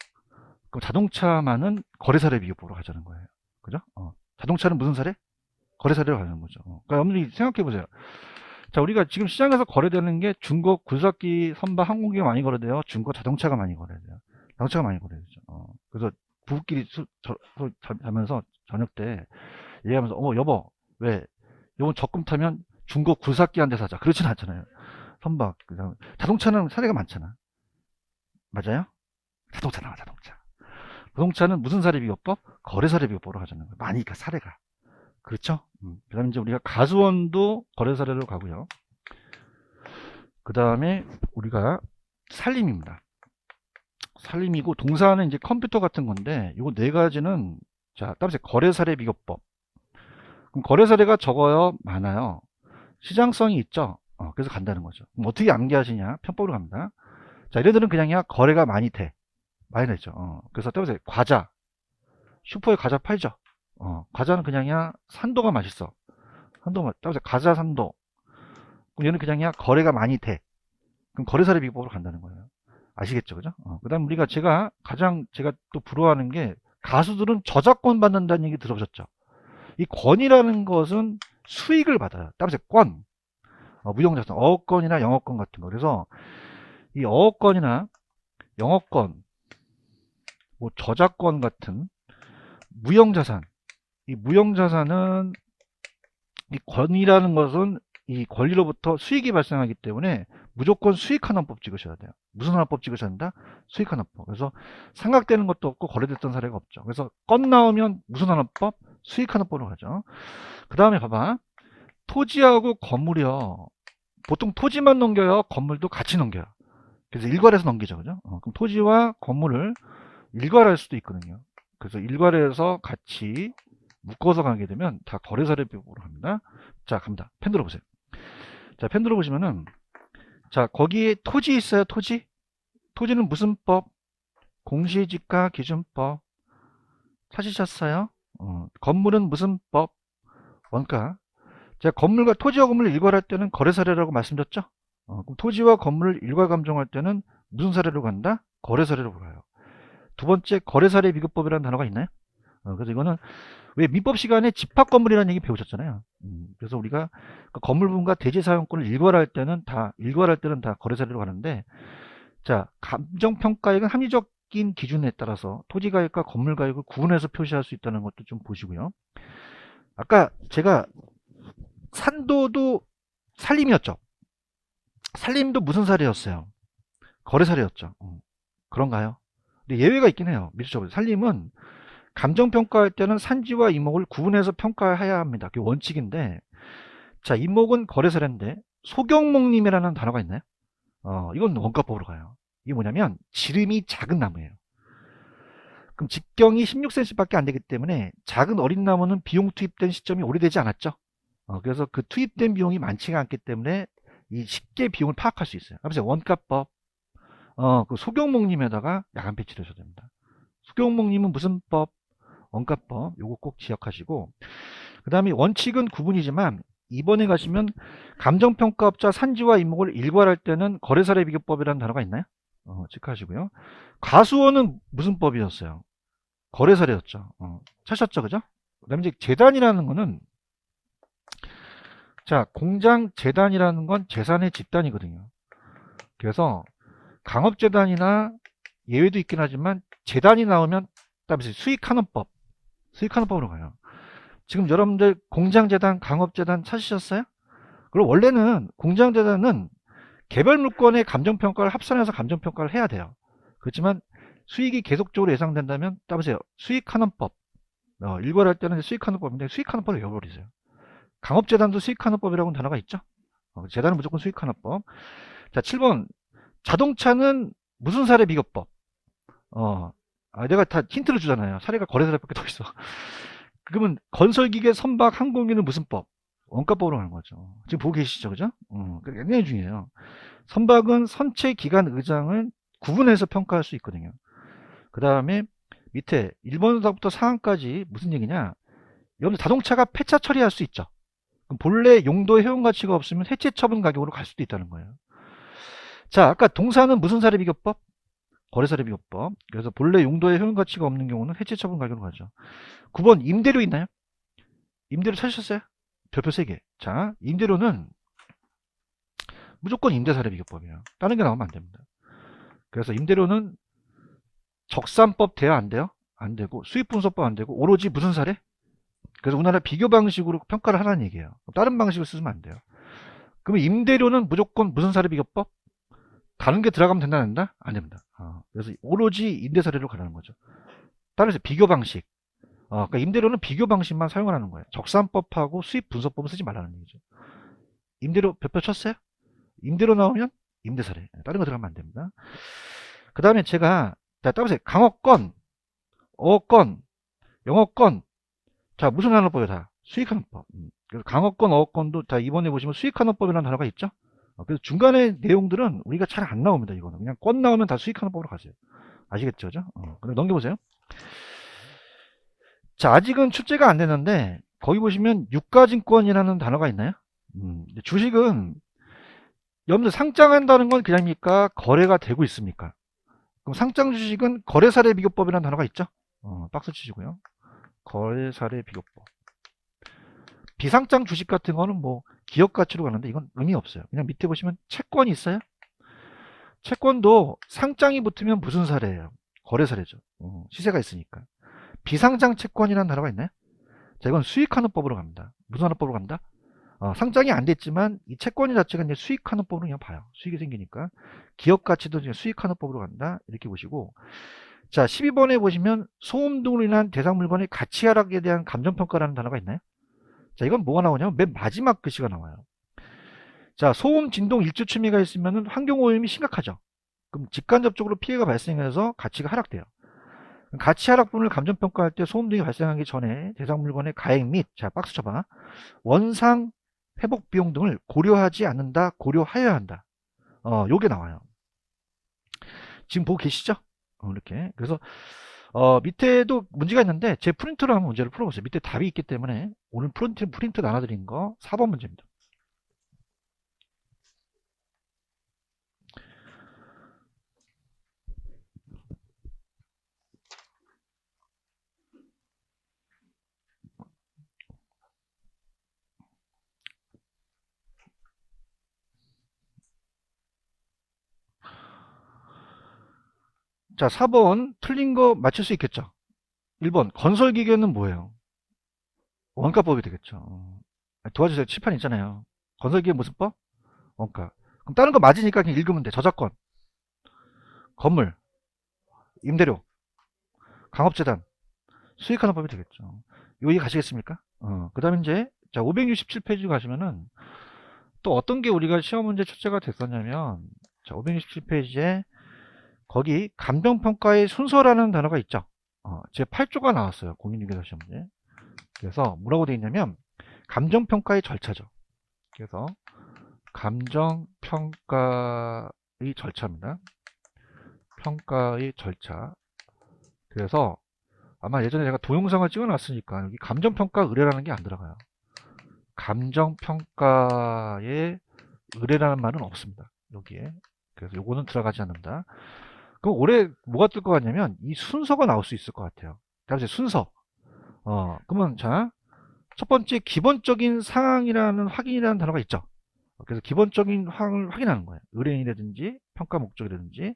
그럼 자동차만은 거래 사례 비교법으로 가자는 거예요. 그죠? 자동차는 무슨 사례? 거래 사례로 가는 거죠. 그러니까 여러분들이 생각해 보세요. 자, 우리가 지금 시장에서 거래되는 게 중고 굴삭기, 선박, 항공기가 많이 거래돼요. 중고 자동차가 많이 거래돼요. 자동차가 많이 거래되죠. 그래서 부부끼리 자면서 저녁 때 얘기하면서, 여보, 왜 요번 적금 타면 중고 굴삭기 한 대 사자. 그렇진 않잖아요. 선박, 자동차는 사례가 많잖아. 맞아요? 자동차 나와, 자동차. 자동차는 무슨 사례 비교법? 거래 사례 비교법으로 가자는 거예요. 많으니까 사례가. 그렇죠? 그 다음에 이제 우리가 가수원도 거래 사례로 가고요. 그 다음에 우리가 살림입니다. 살림이고, 동사는 이제 컴퓨터 같은 건데, 요거 네 가지는, 자, 따라서 거래 사례 비교법. 그럼 거래 사례가 적어요? 많아요? 시장성이 있죠? 그래서 간다는 거죠. 그럼 어떻게 암기하시냐? 편법으로 갑니다. 자, 얘네들은 그냥요, 거래가 많이 돼. 많이 되죠. 그래서 따라서 과자. 슈퍼에 과자 팔죠? 과자는 그냥이야, 산도가 맛있어. 따라서 과자 산도. 그럼 얘는 그냥이야, 거래가 많이 돼. 그럼 거래사례 비교법으로 간다는 거예요. 아시겠죠? 그죠? 그 다음 제가 또 부러워하는 게, 가수들은 저작권 받는다는 얘기 들어보셨죠? 이 권이라는 것은 수익을 받아요. 따라서 권. 무형자산, 어업권이나 영업권 같은 거. 그래서 이 어업권이나 영업권, 뭐 저작권 같은 무형자산. 이 무형자산은 이 권이라는 것은 이 권리로부터 수익이 발생하기 때문에 무조건 수익환원법 찍으셔야 돼요. 무슨 환원법 찍으셔야 된다? 수익환원법. 그래서 상각되는 것도 없고 거래됐던 사례가 없죠. 그래서 건 나오면 무슨 환원법? 수익환원법으로 가죠. 그 다음에 봐봐. 토지하고 건물이요. 보통 토지만 넘겨요. 건물도 같이 넘겨요. 그래서 일괄해서 넘기죠. 그죠? 그럼 토지와 건물을 일괄할 수도 있거든요. 그래서 일괄해서 같이 묶어서 가게 되면 다 거래사례법으로 합니다. 자, 갑니다. 펜 들어보세요. 자, 펜 들어보시면은, 자, 거기에 토지 있어요. 토지. 토지는 무슨 법? 공시지가 기준법. 찾으셨어요? 건물은 무슨 법? 원가. 제가 건물과 토지와 건물을 일괄할 때는 거래사례라고 말씀드렸죠? 그럼 토지와 건물을 일괄 감정할 때는 무슨 사례로 간다? 거래사례로 가요. 두 번째, 거래사례 비교법이라는 단어가 있나요? 그래서 이거는 왜 민법 시간에 집합건물이라는 얘기 배우셨잖아요. 그래서 우리가 그 건물 부분과 대지 사용권을 일괄할 때는 다 거래사례로 가는데, 자, 감정평가액은 합리적인 기준에 따라서 토지가액과 건물가액을 구분해서 표시할 수 있다는 것도 좀 보시고요. 아까 제가 산도도 살림이었죠. 살림도 무슨 사례였어요? 거래사례였죠. 그런가요? 근데 예외가 있긴 해요. 미수적으로. 살림은 감정평가할 때는 산지와 이목을 구분해서 평가해야 합니다. 그게 원칙인데, 자, 이목은 거래사례인데, 소경목림이라는 단어가 있나요? 이건 원가법으로 가요. 이게 뭐냐면, 지름이 작은 나무예요. 그럼 직경이 16cm 밖에 안 되기 때문에, 작은 어린 나무는 비용 투입된 시점이 오래되지 않았죠? 그래서 그 투입된 비용이 많지가 않기 때문에, 이 쉽게 비용을 파악할 수 있어요. 그래서 원가법, 그 소경목림에다가 야간 배치를 해줘야 됩니다. 소경목림은 무슨 법? 원가법. 요거 꼭 기억하시고, 그 다음에 원칙은 구분이지만 이번에 가시면 감정평가업자 산지와 이목을 일괄할 때는 거래사례 비교법이라는 단어가 있나요? 체크하시고요. 과수원은 무슨 법이었어요? 거래사례였죠. 찾으셨죠? 그죠? 그 다음에 이제 재단이라는 거는, 자, 공장 재단이라는 건 재산의 집단이거든요. 그래서 강업재단이나 예외도 있긴 하지만 재단이 나오면 따라서 수익환원법으로 가요. 지금 여러분들 공장재단, 강업재단 찾으셨어요? 그리고 원래는 공장재단은 개별 물건의 감정평가를 합산해서 감정평가를 해야 돼요. 그렇지만 수익이 계속적으로 예상된다면 따보세요. 수익환원법. 일괄할 때는 수익환원법인데 수익환원법을 외워버리세요. 강업재단도 수익환원법이라고 하는 단어가 있죠. 재단은 무조건 수익환원법. 자, 7번. 자동차는 무슨 사례 비교법? 내가 다 힌트를 주잖아요. 사례가 거래사례밖에 더 있어. 그러면 건설기계, 선박, 항공기는 무슨 법? 원가법으로 하는 거죠. 지금 보고 계시죠, 그죠? 굉장히 중요해요. 선박은 선체, 기간, 의장을 구분해서 평가할 수 있거든요. 그 다음에 밑에 1번부터 상한까지 무슨 얘기냐? 여러분 자동차가 폐차 처리할 수 있죠. 그럼 본래 용도의 회원 가치가 없으면 해체 처분 가격으로 갈 수도 있다는 거예요. 자, 아까 동사는 무슨 사례 비교법? 거래사례 비교법. 그래서 본래 용도의 회원 가치가 없는 경우는 해체 처분 가격으로 가죠. 9번 임대료 있나요? 임대료 찾으셨어요? 별표 3개. 자, 임대료는 무조건 임대사례 비교법이에요. 다른 게 나오면 안 됩니다. 그래서 임대료는 적산법 돼야 안 돼요? 안 되고, 수익분석법 안 되고, 오로지 무슨 사례? 그래서 우리나라 비교 방식으로 평가를 하라는 얘기예요. 다른 방식을 쓰면 안 돼요. 그러면 임대료는 무조건 무슨 사례 비교법? 다른 게 들어가면 된다, 안 된다? 안 됩니다. 그래서 오로지 임대사례로 가라는 거죠. 따라서 비교 방식. 그러니까 임대료는 비교 방식만 사용하라는 거예요. 적산법하고 수익분석법은 쓰지 말라는 얘기죠. 임대료 별표 쳤어요? 임대료 나오면 임대사례. 다른 거 들어가면 안 됩니다. 그 다음에 제가, 자, 따보세요. 강어권, 어권, 영어권. 자, 무슨 환원법이야, 다? 수익환원법. 그래서 강어권, 어권도 다 이번에 보시면 수익환원법이라는 단어가 있죠? 그래서 중간에 내용들은 우리가 잘 안 나옵니다, 이거는. 그냥 권 나오면 다 수익환원법으로 가세요. 아시겠죠? 그죠? 그럼 넘겨보세요. 자, 아직은 출제가 안 됐는데, 거기 보시면 유가증권이라는 단어가 있나요? 주식은, 여러분들 상장한다는 건 그냥입니까? 거래가 되고 있습니까? 그럼 상장 주식은 거래사례 비교법이라는 단어가 있죠? 박스 치시고요. 거래사례 비교법. 비상장 주식 같은 거는 뭐 기업 가치로 가는데 이건 의미 없어요. 그냥 밑에 보시면 채권이 있어요. 채권도 상장이 붙으면 무슨 사례예요? 거래사례죠. 시세가 있으니까. 비상장 채권이라는 단어가 있나요? 자, 이건 수익하는 법으로 갑니다. 무슨 하는 법으로 간다? 상장이 안 됐지만 이 채권 자체가 이제 수익하는 법으로 그냥 봐요. 수익이 생기니까 기업 가치도 이제 수익하는 법으로 간다. 이렇게 보시고, 자, 12번에 보시면 소음 등으로 인한 대상 물건의 가치 하락에 대한 감정평가라는 단어가 있나요? 자, 이건 뭐가 나오냐면 맨 마지막 글씨가 나와요. 자, 소음, 진동, 일조 침해가 있으면 환경오염이 심각하죠. 그럼 직간접적으로 피해가 발생해서 가치가 하락돼요. 가치 하락분을 감정평가할 때 소음 등이 발생하기 전에 대상 물건의 가액 및, 자, 박스 쳐봐, 원상 회복 비용 등을 고려하지 않는다, 고려하여야 한다. 요게 나와요. 지금 보고 계시죠? 이렇게. 그래서 밑에도 문제가 있는데 제 프린트로 한번 문제를 풀어보세요. 밑에 답이 있기 때문에 오늘 프린트 나눠드린 거 4번 문제입니다. 자, 4번 틀린 거 맞출 수 있겠죠? 1번 건설기계는 뭐예요? 원가법이 되겠죠. 도와주세요. 칠판 있잖아요. 건설기계 무슨 법? 원가. 그럼 다른 거 맞으니까 그냥 읽으면 돼. 저작권, 건물, 임대료, 강업재단, 수익하는 법이 되겠죠. 이거 이해 가시겠습니까? 그 다음에 이제, 자, 567페이지 가시면은 또 어떤 게 우리가 시험 문제 출제가 됐었냐면, 자, 567페이지에 거기 감정평가의 순서라는 단어가 있죠. 제 8조가 나왔어요. 공인중개사 시험 문제. 그래서 뭐라고 되어 있냐면, 감정평가의 절차죠. 그래서 감정평가의 절차입니다. 평가의 절차. 그래서 아마 예전에 제가 동영상을 찍어놨으니까 여기 감정평가 의뢰라는 게 안 들어가요. 감정평가의 의뢰라는 말은 없습니다. 여기에. 그래서 요거는 들어가지 않는다. 그럼 올해 뭐가 뜰 것 같냐면 이 순서가 나올 수 있을 것 같아요. 다음에 순서. 그러면 자, 첫 번째 기본적인 상황이라는 확인이라는 단어가 있죠. 그래서 기본적인 상황을 확인하는 거예요. 의뢰인이라든지 평가 목적이라든지.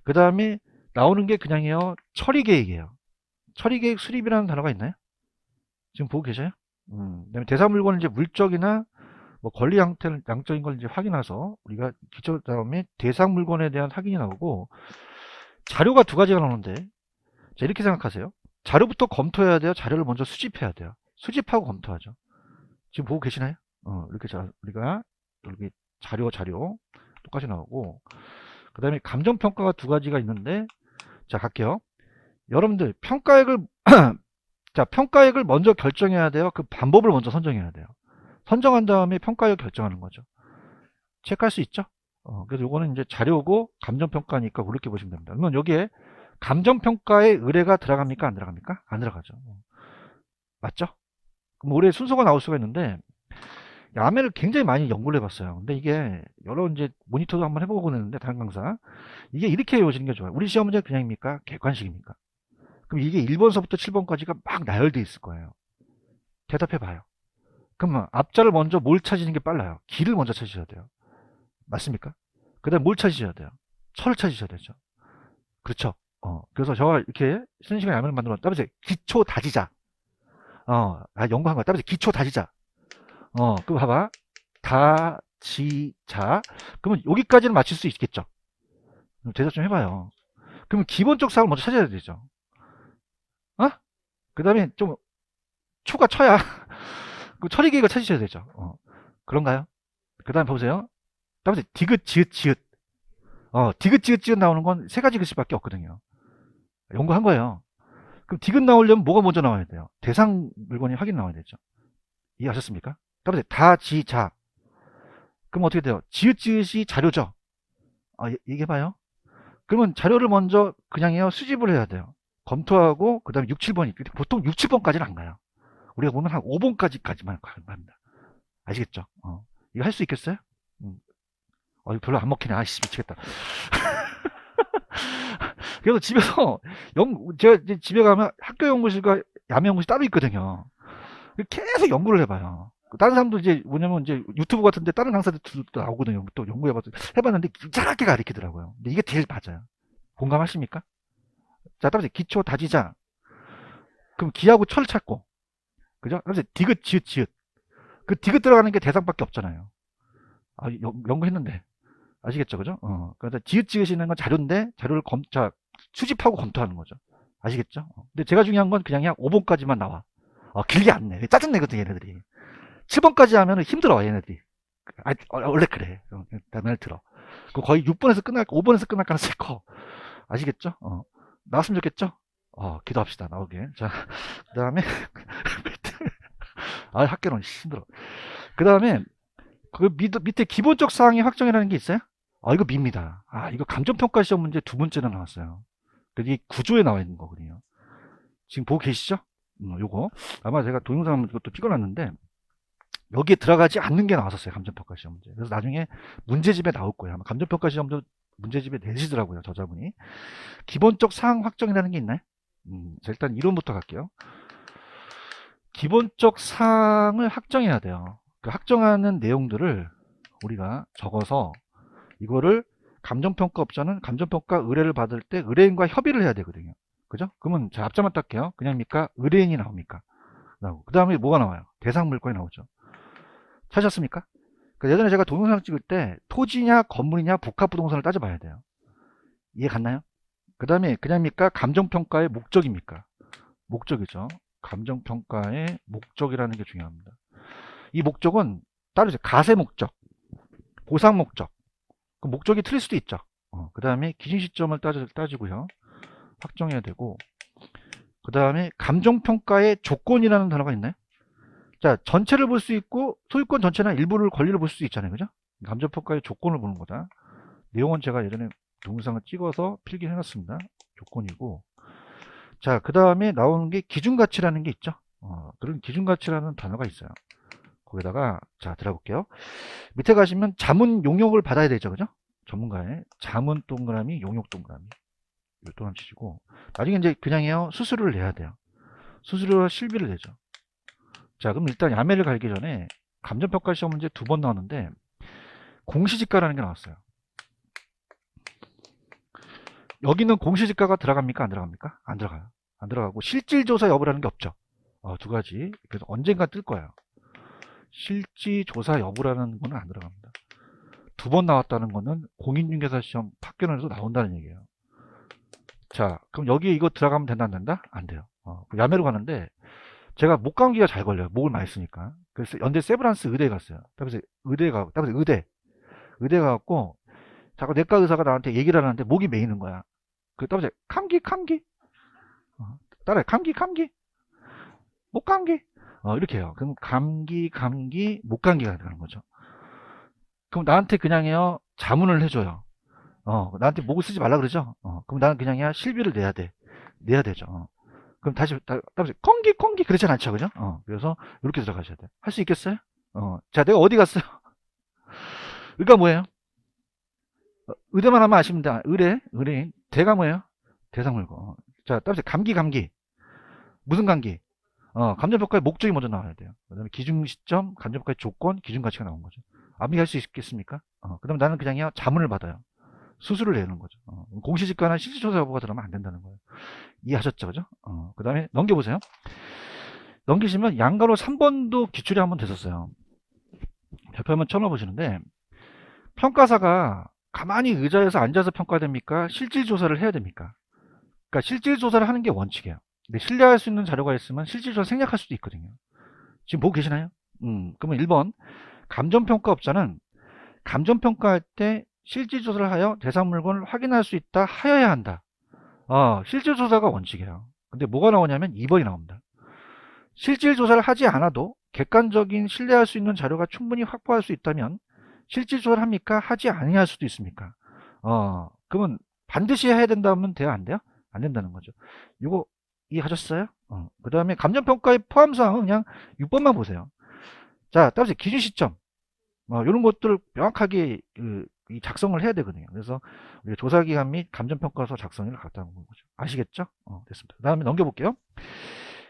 그 다음에 나오는 게 그냥이요. 처리계획이에요. 처리계획 수립이라는 단어가 있나요? 지금 보고 계셔요? 그다음에 대상 물건은 이제 물적이나 뭐 권리 양태를 양적인 걸 이제 확인해서 우리가 기초 다음에 대상 물건에 대한 확인이 나오고 자료가 두 가지가 나오는데 자, 이렇게 생각하세요. 자료부터 검토해야 돼요. 자료를 먼저 수집해야 돼요. 수집하고 검토하죠. 지금 보고 계시나요? 이렇게 우리가 여기 자료 똑같이 나오고 그 다음에 감정평가가 두 가지가 있는데 자 갈게요. 여러분들 평가액을 자 평가액을 먼저 결정해야 돼요. 그 방법을 먼저 선정해야 돼요. 선정한 다음에 평가액 결정하는 거죠. 체크할 수 있죠? 그래서 요거는 이제 자료고 감정평가니까 그렇게 보시면 됩니다. 그러면 여기에 감정평가에 의뢰가 들어갑니까? 안 들어갑니까? 안 들어가죠. 맞죠? 그럼 올해 순서가 나올 수가 있는데 야매를 굉장히 많이 연구를 해봤어요. 근데 이게 여러 이제 모니터도 한번 해보고 그랬는데 다른 강사 이게 이렇게 외워지는 게 좋아요. 우리 시험 문제 그냥입니까? 객관식입니까? 그럼 이게 1번서부터 7번까지가 막 나열되어 있을 거예요. 대답해봐요. 그러면 앞자를 먼저 뭘 찾으시는 게 빨라요. 길을 먼저 찾으셔야 돼요. 맞습니까? 그 다음에 뭘 찾으셔야 돼요. 철을 찾으셔야 되죠. 그렇죠. 그래서 저가 이렇게 쉬는 시간에 야매를 만들어 따라서 기초 다지자. 연구한 거야. 따라서 기초 다지자. 그럼 봐봐. 다지자. 그러면 여기까지는 맞출 수 있겠죠. 대답 좀 해봐요. 그러면 기본적 사항을 먼저 찾아야 되죠. 그 다음에 좀 초가 쳐야 그 처리 계획을 찾으셔야 되죠. 그런가요? 그 다음에 보세요. 따라서 디귿, 지읒, 지읒. 디귿, 지읒, 지읒 나오는 건 세 가지 글씨밖에 없거든요. 연구한 거예요. 그럼 디귿 나오려면 뭐가 먼저 나와야 돼요? 대상 물건이 확인 나와야 되죠. 이해하셨습니까? 따라서 다지자. 그럼 어떻게 돼요? 지읒, 지읒이 자료죠. 얘기해봐요. 그러면 자료를 먼저 그냥요 수집을 해야 돼요. 검토하고 그 다음에 6, 7번이 보통 6, 7번까지는 안 가요. 우리가 보면 한 5번까지만 갑니다. 아시겠죠? 이거 할 수 있겠어요? 이거 별로 안 먹히네. 아이씨 미치겠다. 그래서 집에서 제가 이제 집에 가면 학교 연구실과 야매 연구실 따로 있거든요. 계속 연구를 해봐요. 다른 사람도 이제 뭐냐면 이제 유튜브 같은데 다른 강사들도 나오거든요. 또 해봤는데 이상하게 가르치더라고요. 근데 이게 제일 맞아요. 공감하십니까? 자, 따라서 기초 다지자. 그럼 기하고 철을 찾고, 그죠? 그래서 디귿, 지읒, 지읒. 그 디귿 들어가는 게 대상밖에 없잖아요. 아, 연구했는데. 아시겠죠? 그죠? 그래서 지읒, 지읒이 있는 건 자료인데, 자료를 수집하고 검토하는 거죠. 아시겠죠? 근데 제가 중요한 건 그냥 5번까지만 나와. 길게 안 내. 짜증내거든, 얘네들이. 7번까지 하면 힘들어, 얘네들이. 원래 그래. 날 들어. 그 거의 6번에서 5번에서 끝날 가능성이 커. 아시겠죠? 나왔으면 좋겠죠? 기도합시다, 나오게. 자, 그 다음에, 학교는 힘들어. 그 다음에, 그 밑에 기본적 사항의 확정이라는 게 있어요? 이거 밉니다. 이거 감정평가 시험 문제 두 번째나 나왔어요. 이게 구조에 나와 있는 거거든요. 지금 보고 계시죠? 요거. 아마 제가 동영상 이것도 찍어놨는데, 여기에 들어가지 않는 게 나왔었어요. 감정평가 시험 문제. 그래서 나중에 문제집에 나올 거예요. 아마 감정평가 시험도 문제집에 내시더라고요. 저자분이. 기본적 사항 확정이라는 게 있나요? 자, 일단 이론부터 갈게요. 기본적 사항을 확정해야 돼요. 그 확정하는 내용들을 우리가 적어서 이거를 감정평가업자는 감정평가 의뢰를 받을 때 의뢰인과 협의를 해야 되거든요. 그죠? 그러면 자, 앞자만 딸게요. 그냥입니까? 의뢰인이 나옵니까? 나오고. 그 다음에 뭐가 나와요? 대상 물건이 나오죠. 찾았습니까? 예전에 제가 동영상 찍을 때 토지냐 건물이냐 복합부동산을 따져봐야 돼요. 이해 갔나요? 그 다음에 그냥입니까? 감정평가의 목적입니까? 목적이죠. 감정평가의 목적이라는 게 중요합니다. 이 목적은 따로 이제 가세 목적, 보상 목적, 그 목적이 틀릴 수도 있죠. 그 다음에 기준 시점을 따지고요. 확정해야 되고, 그 다음에 감정평가의 조건이라는 단어가 있나요? 자, 전체를 볼 수 있고 소유권 전체나 일부를 권리를 볼 수 있잖아요. 그죠? 감정평가의 조건을 보는 거다. 내용은 제가 예전에 동영상을 찍어서 필기해 놨습니다. 조건이고, 자, 그 다음에 나오는 게 기준가치라는 게 있죠. 그런 기준가치라는 단어가 있어요. 거기다가 자, 들어볼게요. 밑에 가시면 자문 용역을 받아야 되죠. 그죠? 전문가의 자문 동그라미 용역 동그라미 이 동그라미 치시고, 나중에 이제 그냥요 수수료를 내야 돼요. 수수료와 실비를 내죠. 자, 그럼 일단 야매를 갈기 전에 감정평가 시험 문제 두 번 나왔는데 공시지가라는 게 나왔어요. 여기는 공시지가가 들어갑니까? 안 들어갑니까? 안 들어가요. 안 들어가고 실질조사 여부라는 게 없죠. 두 가지. 그래서 언젠가 뜰 거예요. 실질조사 여부라는 거는 안 들어갑니다. 두 번 나왔다는 거는 공인중개사 시험 파견에도 나온다는 얘기예요. 자, 그럼 여기에 이거 들어가면 된다 안 된다? 안 돼요. 야매로 가는데 제가 목 감기가 잘 걸려요. 목을 많이 쓰니까. 그래서 연대 세브란스 의대에 갔어요. 그래서 의대 가갖고 자꾸 내과 의사가 나한테 얘기를 하는데 목이 메이는 거야. 따라서 감기 따라해 감기 목 감기 이렇게 해요. 그럼 감기 목 감기가 되는 거죠. 그럼 나한테 그냥요 자문을 해줘요. 나한테 목을 쓰지 말라 그러죠. 그럼 나는 그냥요 실비를 내야 되죠. 그럼 다시 콩기 그렇지 않죠, 그죠? 그래서 이렇게 들어가셔야 돼요. 할 수 있겠어요? 자, 내가 어디 갔어요? 의가 뭐예요? 의대만 하면 아시면 돼. 의뢰인. 대가 뭐예요? 대상물고. 자, 따라서 감기. 무슨 감기? 감정평가의 목적이 먼저 나와야 돼요. 그 다음에 기준 시점, 감정평가의 조건, 기준 가치가 나온 거죠. 암기 할 수 있겠습니까? 그 다음에 나는 그냥요 자문을 받아요. 수수료를 내는 거죠. 공시지가나 실질조사 여부가 들어가면 안 된다는 거예요. 이해하셨죠? 그죠? 그 다음에 넘겨보세요. 넘기시면 양가로 3번도 기출이 한번 됐었어요. 별표 한번 쳐넣어보시는데, 평가사가 가만히 의자에서 앉아서 평가됩니까? 실질조사를 해야 됩니까? 그러니까 실질조사를 하는 게 원칙이에요. 근데 신뢰할 수 있는 자료가 있으면 실질조사 생략할 수도 있거든요. 지금 보고 계시나요? 그러면 1번 감정평가업자는 감정평가할 때 실질조사를 하여 대상 물건을 확인할 수 있다 하여야 한다. 실질조사가 원칙이에요. 근데 뭐가 나오냐면 2번이 나옵니다. 실질조사를 하지 않아도 객관적인 신뢰할 수 있는 자료가 충분히 확보할 수 있다면 실질조사를 합니까? 하지 아니할 수도 있습니까? 그러면 반드시 해야 된다면 돼요? 안 돼요? 안 된다는 거죠. 이거 이해하셨어요? 그 다음에 감정평가의 포함사항은 그냥 6번만 보세요. 자, 따라서 기준 시점. 이런 것들을 명확하게 작성을 해야 되거든요. 그래서 우리가 조사기간 및 감정평가서 작성을 갖다 놓은 거죠. 아시겠죠? 됐습니다. 그 다음에 넘겨볼게요.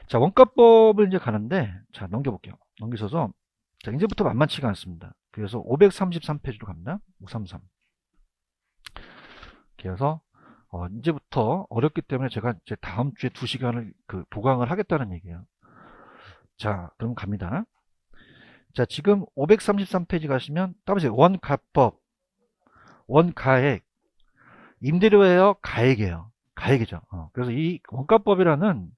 자, 원가법을 이제 가는데, 자, 넘겨볼게요. 넘기셔서, 자, 이제부터 만만치가 않습니다. 그래서 533페이지로 갑니다. 533. 그래서 이제부터 어렵기 때문에 제가 이제 다음 주에 2시간을 보강을 하겠다는 얘기예요. 자, 그럼 갑니다. 자, 지금 533페이지 가시면 따보세요. 원가법, 원가액, 임대료예요, 가액이에요. 가액이죠. 그래서 이 원가법이라는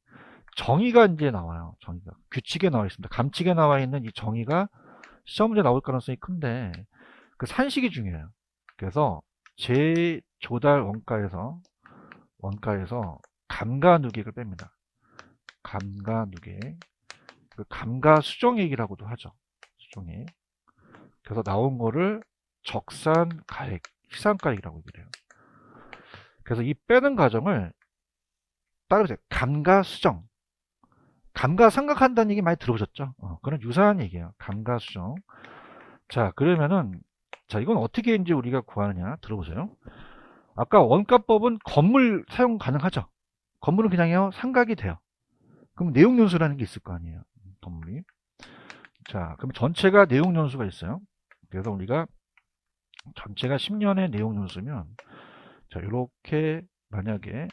정의가 이제 나와요. 정의가 규칙에 나와 있습니다. 감칙에 나와 있는 이 정의가 시험 문제 나올 가능성이 큰데 그 산식이 중요해요. 그래서 재조달 원가에서 감가누객을 뺍니다. 감가누객, 감가수정액이라고도 하죠. 수정액. 그래서 나온 거를 적산가액, 희산가액이라고 얘기를 해요. 그래서 이 빼는 과정을 따라보세요. 감가수정, 감가상각한다는 얘기 많이 들어보셨죠? 그런 유사한 얘기예요. 감가수정. 자, 그러면은 자, 이건 어떻게 이제 우리가 구하느냐 들어보세요. 아까 원가법은 건물 사용 가능하죠. 건물은 그냥요 상각이 돼요. 그럼 내용연수라는 게 있을 거 아니에요. 건물이. 자, 그럼 전체가 내용연수가 있어요. 그래서 우리가 전체가 10년의 내용연수면 자, 이렇게 만약에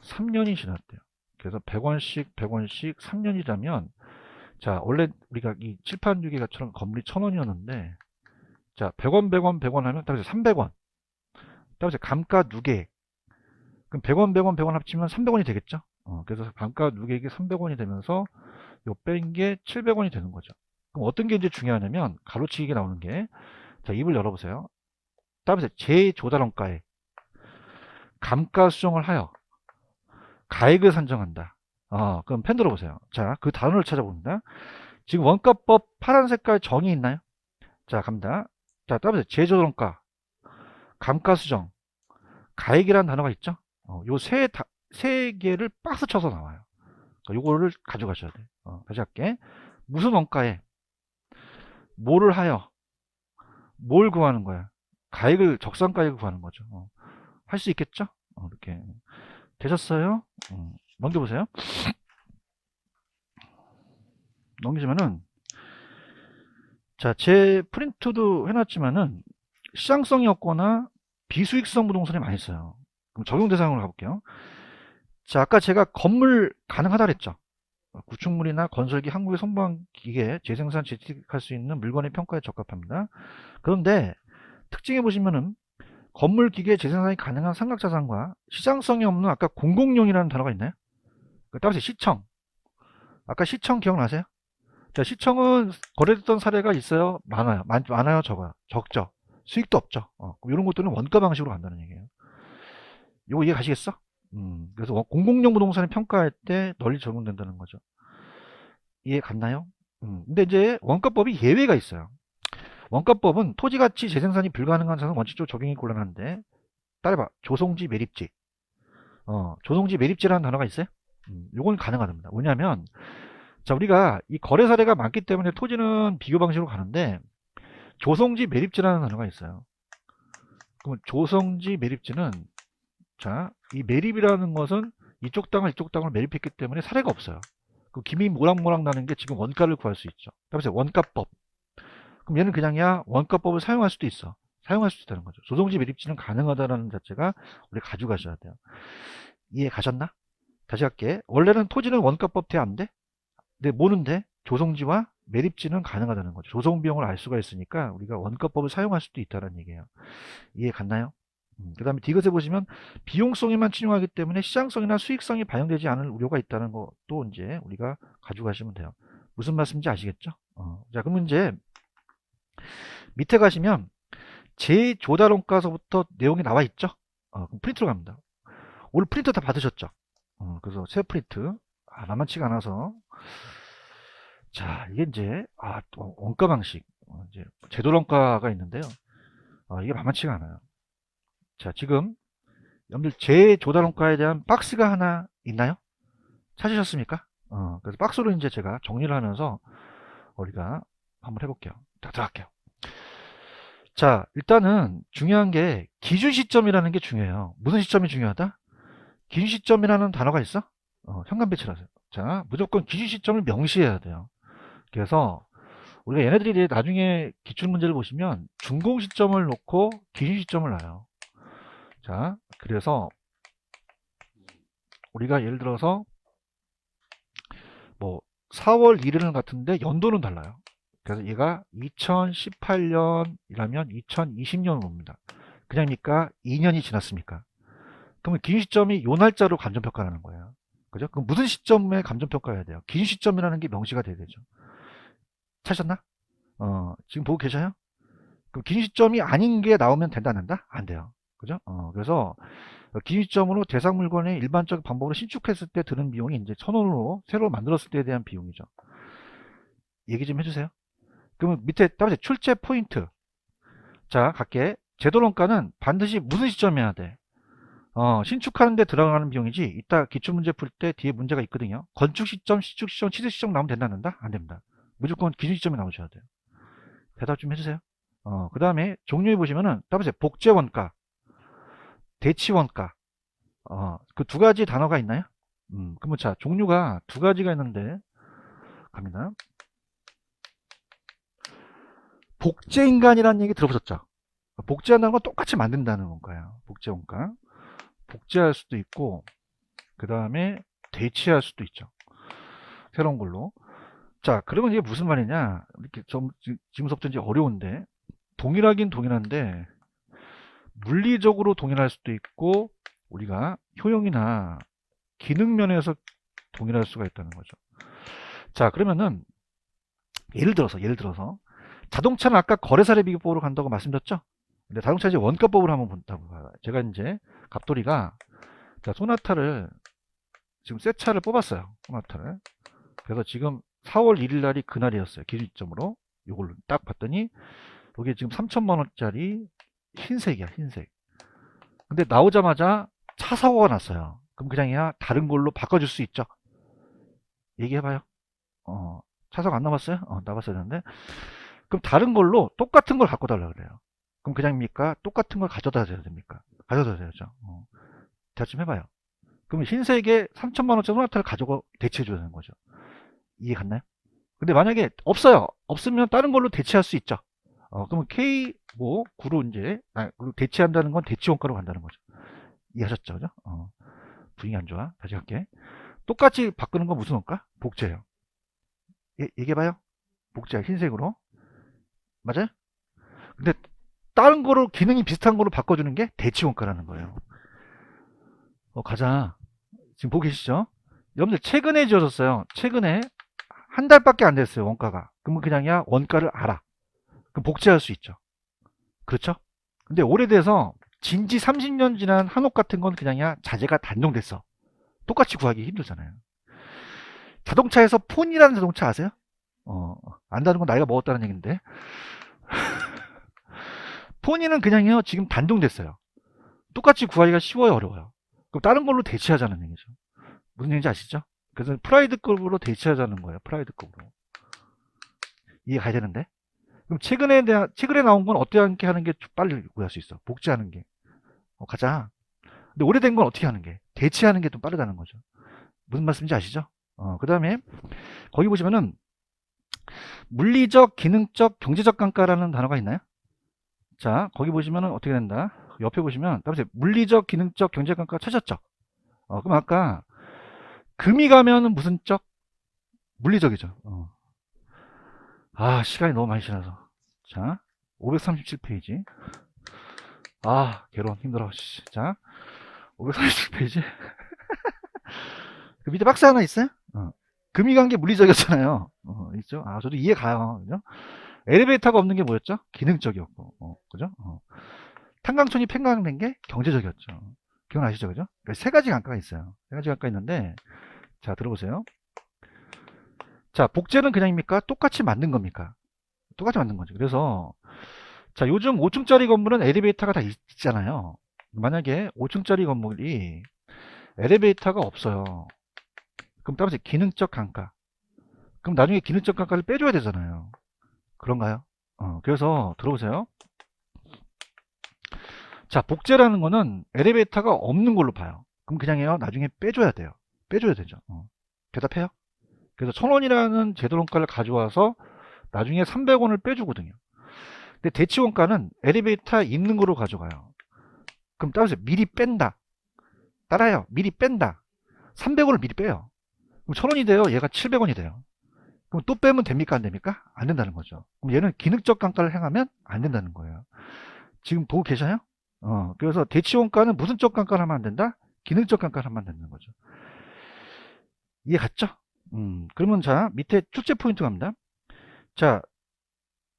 3년이 지났대요. 그래서 100원씩 100원씩 3년이라면 자, 원래 우리가 이 칠판 유기가처럼 건물이 1000원이었는데 자, 100원 100원 100원 하면 따라서 300원. 따라서 감가 누계. 그럼 100원 100원 100원 합치면 300원이 되겠죠? 그래서 감가 누계액이 300원이 되면서 요 뺀 게 700원이 되는 거죠. 그럼 어떤 게 이제 중요하냐면 가로치기가 나오는 게 자, 입을 열어보세요. 따라서 재조달원가액. 감가 수정을 하여 가액을 산정한다. 그럼 펜 들어보세요. 자, 그 단어를 찾아봅니다. 지금 원가법 파란 색깔 정의 있나요? 자, 갑니다. 자, 따라서 재조달원가, 감가수정, 가액이라는 단어가 있죠? 요 세 개를 박스 쳐서 나와요. 요거를 가져가셔야 돼요. 다시 할게. 무슨 원가에, 뭐를 하여, 뭘 구하는 거야? 가액을, 적산가액을 구하는 거죠. 할 수 있겠죠? 이렇게. 되셨어요? 넘겨보세요. 넘기시면은, 자, 제 프린트도 해놨지만은, 시장성이 없거나 비수익성 부동산이 많이 있어요. 그럼 적용 대상으로 가볼게요. 자, 아까 제가 건물 가능하다 그랬죠. 구축물이나 건설기, 한국의 선박기계, 재생산, 재직할 수 있는 물건의 평가에 적합합니다. 그런데 특징에 보시면은 건물, 기계, 재생산이 가능한 삼각자산과 시장성이 없는 아까 공공용이라는 단어가 있나요? 따라서 시청. 아까 시청 기억나세요? 자, 시청은 거래됐던 사례가 있어요? 많아요? 많아요? 적어요? 적죠? 수익도 없죠? 이런 것들은 원가 방식으로 간다는 얘기예요. 이거 이해 가시겠어? 그래서 공공용 부동산을 평가할 때 널리 적용된다는 거죠. 이해 갔나요? 근데 이제 원가법이 예외가 있어요. 원가법은 토지가치 재생산이 불가능한 자산은 원칙적으로 적용이 곤란한데 따라봐. 조성지 매립지. 조성지 매립지라는 단어가 있어요? 요건 가능하답니다. 왜냐하면 자, 우리가 이 거래 사례가 많기 때문에 토지는 비교 방식으로 가는데 조성지 매립지라는 단어가 있어요. 그럼 조성지 매립지는 자, 이 매립이라는 것은 이쪽 땅을 매립했기 때문에 사례가 없어요. 그 김이 모락모락 나는 게 지금 원가를 구할 수 있죠. 그래서 원가법. 그럼 얘는 그냥야 원가법을 사용할 수도 있어. 사용할 수 있다는 거죠. 조성지 매립지는 가능하다는 자체가 우리 가져가셔야 돼요. 이해 가셨나? 다시 할게. 원래는 토지는 원가법 돼 안 돼? 근데 뭐는 돼? 조성지와 매립지는 가능하다는 거죠. 조성 비용을 알 수가 있으니까 우리가 원가법을 사용할 수도 있다는 얘기예요. 이해 갔나요? 그 다음에 디귿에 보시면 비용성에만 치중하기 때문에 시장성이나 수익성이 반영되지 않을 우려가 있다는 것도 이제 우리가 가져가시면 돼요. 무슨 말씀인지 아시겠죠? 자, 그러면 이제 밑에 가시면 재조달원가서부터 내용이 나와 있죠? 그럼 프린트로 갑니다. 오늘 프린트 다 받으셨죠? 그래서 새 프린트 만만치가 않아서 자, 이게 이제 또 원가 방식 이제 재조달원가가 있는데요. 이게 만만치가 않아요. 자, 지금 여러분들 재조달원가에 대한 박스가 하나 있나요? 찾으셨습니까? 그래서 박스로 이제 제가 정리를 하면서 우리가 한번 해볼게요. 자, 들어갈게요. 자, 일단은 중요한 게 기준 시점이라는 게 중요해요. 무슨 시점이 중요하다? 기준 시점이라는 단어가 있어? 현관 배치라세요. 자, 무조건 기준 시점을 명시해야 돼요. 그래서 우리가 얘네들이 나중에 기출문제를 보시면 준공 시점을 놓고 기준 시점을 놔요. 자, 그래서 우리가 예를 들어서 뭐 4월 1일 같은데 연도는 달라요. 그래서 얘가 2018년이라면 2020년으로 옵니다. 그냥입니까? 2년이 지났습니까? 그러면 긴 시점이 요 날짜로 감정평가를 하는 거예요. 그죠? 그럼 무슨 시점에 감정평가해야 돼요? 긴 시점이라는 게 명시가 돼야 되죠. 찾았나? 지금 보고 계셔요? 그럼 긴 시점이 아닌 게 나오면 된다, 안 된다? 안 돼요. 그죠? 그래서 긴 시점으로 대상 물건의 일반적 방법으로 신축했을 때 드는 비용이 이제 1,000원으로 새로 만들었을 때에 대한 비용이죠. 얘기 좀 해주세요. 그러면 밑에 따라서 출제 포인트. 자, 갈게. 제도론가는 반드시 무슨 시점이어야 돼? 신축하는데 들어가는 비용이지. 이따 기출문제 풀 때 뒤에 문제가 있거든요. 건축 시점, 시축 시점, 취득 시점 나오면 된다, 안 된다? 안 됩니다. 무조건 기준 시점이 나오셔야 돼요. 대답 좀 해주세요. 그 다음에 종류에 보시면은 따보세요. 복제 원가, 대치 원가. 그 두 가지 단어가 있나요? 그러면 자, 종류가 두 가지가 있는데 갑니다. 복제 인간이라는 얘기 들어보셨죠? 복제한다는 건 똑같이 만든다는 건가요? 복제 원가. 복제할 수도 있고, 그 다음에 대치할 수도 있죠. 새로운 걸로. 자, 그러면 이게 무슨 말이냐? 이렇게 지금부터 이제 어려운데, 동일하긴 동일한데, 물리적으로 동일할 수도 있고, 우리가 효용이나 기능 면에서 동일할 수가 있다는 거죠. 자, 그러면은, 예를 들어서, 자동차는 아까 거래사례 비교법으로 간다고 말씀드렸죠? 근데 자동차 이제 원가법으로 한번 본다고 봐요. 제가 이제 갑돌이가 자, 소나타를 지금 새 차를 뽑았어요. 소나타를. 그래서 지금 4월 1일 날이 그날이었어요. 기준점으로. 이걸로 딱 봤더니 이게 지금 3천만 원짜리 흰색이야, 흰색. 근데 나오자마자 차 사고가 났어요. 그럼 그냥이야 다른 걸로 바꿔줄 수 있죠. 얘기해봐요. 차 사고 안 나봤어요? 나봤어야 되는데. 그럼 다른 걸로 똑같은 걸 갖고 달라 그래요. 그럼 그냥입니까? 똑같은 걸 가져다 줘야 됩니까? 가져다 줘야죠. 대화 좀 해봐요. 그럼 흰색에 3천만 원짜리 소나타를 가져가 대체해 줘야 되는 거죠. 이해 갔나요? 근데 만약에 없어요. 없으면 다른 걸로 대체할 수 있죠. 그러면 K 뭐 9로 이제 대체한다는 건 대치 원가로 간다는 거죠. 이해하셨죠? 그죠? 분위기 안 좋아. 다시 갈게. 똑같이 바꾸는 건 무슨 원가? 복제예요. 얘기해봐요. 복제 흰색으로. 맞아요? 근데 다른 거로 기능이 비슷한 거로 바꿔주는 게 대치 원가라는 거예요. 가자. 지금 보고 계시죠? 여러분들 최근에 지어졌어요. 최근에 한 달밖에 안 됐어요. 원가가. 그러면 그냥이야 원가를 알아. 그럼 복제할 수 있죠. 그렇죠? 근데 오래돼서 진지 30년 지난 한옥 같은 건 그냥이야 자재가 단종됐어. 똑같이 구하기 힘들잖아요. 자동차에서 폰이라는 자동차 아세요? 안다는 건 나이가 먹었다는 얘기인데 폰이는 그냥요 지금 단종됐어요. 똑같이 구하기가 쉬워요, 어려워요? 그럼 다른 걸로 대체하자는 얘기죠. 무슨 얘기인지 아시죠? 그래서 프라이드급으로 대체하자는 거예요. 프라이드급으로. 이해 가야 되는데. 그럼 최근에 나온 건 어떻게 하는 게 빨리 구할 수 있어? 복제하는 게. 가자. 근데 오래된 건 어떻게 하는 게? 대체하는 게 좀 빠르다는 거죠. 무슨 말씀인지 아시죠? 그 다음에 거기 보시면은 물리적, 기능적, 경제적 감가라는 단어가 있나요? 자, 거기 보시면은 어떻게 된다? 옆에 보시면 따라서 물리적, 기능적, 경제적 감가 찾았죠? 그럼 아까 금이 가면은 무슨 적? 물리적이죠. 시간이 너무 많이 지나서. 자, 537페이지. 괴로운 힘들어. 자, 537페이지. 그 밑에 박스 하나 있어요? 금이 간 게 물리적이었잖아요. 있죠? 저도 이해 가요. 그죠? 엘리베이터가 없는 게 뭐였죠? 기능적이었고. 그죠? 탄광촌이 팽강된 게 경제적이었죠. 기억나시죠? 그죠? 세 가지 감가가 있어요. 세 가지 감가가 있는데, 자, 들어보세요. 자, 복제는 그냥입니까? 똑같이 만든 겁니까? 똑같이 만든 거죠. 그래서, 자, 요즘 5층짜리 건물은 엘리베이터가 다 있잖아요. 만약에 5층짜리 건물이 엘리베이터가 없어요. 그럼 따라서 기능적 감가. 그럼 나중에 기능적 감가를 빼줘야 되잖아요. 그런가요? 그래서 들어보세요. 자, 복제라는 거는 엘리베이터가 없는 걸로 봐요. 그럼 그냥요 나중에 빼줘야 돼요. 빼줘야 되죠. 대답해요? 그래서 1,000원이라는 제도원가를 가져와서 나중에 300원을 빼주거든요. 근데 대치원가는 엘리베이터 있는 거로 가져가요. 그럼 따라서 미리 뺀다. 따라요. 미리 뺀다. 300원을 미리 빼요. 그럼 1000원이 돼요. 얘가 700원이 돼요. 그럼 또 빼면 됩니까? 안 됩니까? 안 된다는 거죠. 그럼 얘는 기능적 감가를 행하면 안 된다는 거예요. 지금 보고 계셔요? 그래서 대치원가는 무슨 적 감가를 하면 안 된다? 기능적 감가를 하면 안 된다는 거죠. 이해 갔죠? 그러면 자, 밑에 출제 포인트 갑니다. 자,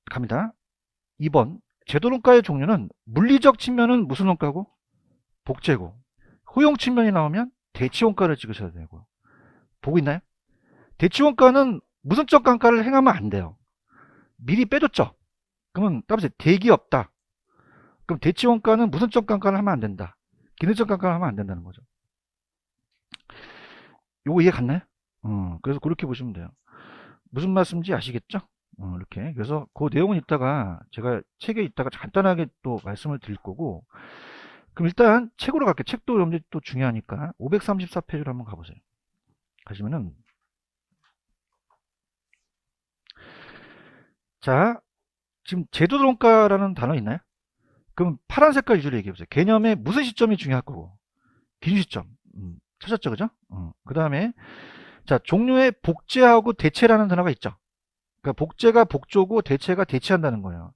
갑니다. 2번. 제도원가의 종류는 물리적 측면은 무슨 원가고? 복제고. 효용 측면이 나오면 대치원가를 찍으셔야 되고. 보고 있나요? 대치원가는 무슨 적 감가를 행하면 안 돼요. 미리 빼줬죠? 그러면 따라서 대기 없다. 그럼 대치원가는 무슨 적 감가를 하면 안 된다. 기능적 감가를 하면 안 된다는 거죠. 요거 이해 갔나요? 그래서 그렇게 보시면 돼요. 무슨 말씀인지 아시겠죠? 이렇게. 그래서 그 내용은 이따가 제가 책에 있다가 간단하게 또 말씀을 드릴 거고. 그럼 일단 책으로 갈게요. 책도 여러분들이 또 중요하니까 534페이지로 한번 가보세요. 가시면은 자, 지금 제도론가라는 단어 있나요? 그럼 파란 색깔 위주로 얘기해 보세요. 개념의 무슨 시점이 중요할 거고. 기준 시점. 찾았죠, 그죠? 그 다음에 자, 종류의 복제하고 대체라는 단어가 있죠. 그러니까 복제가 복조고 대체가 대체한다는 거예요.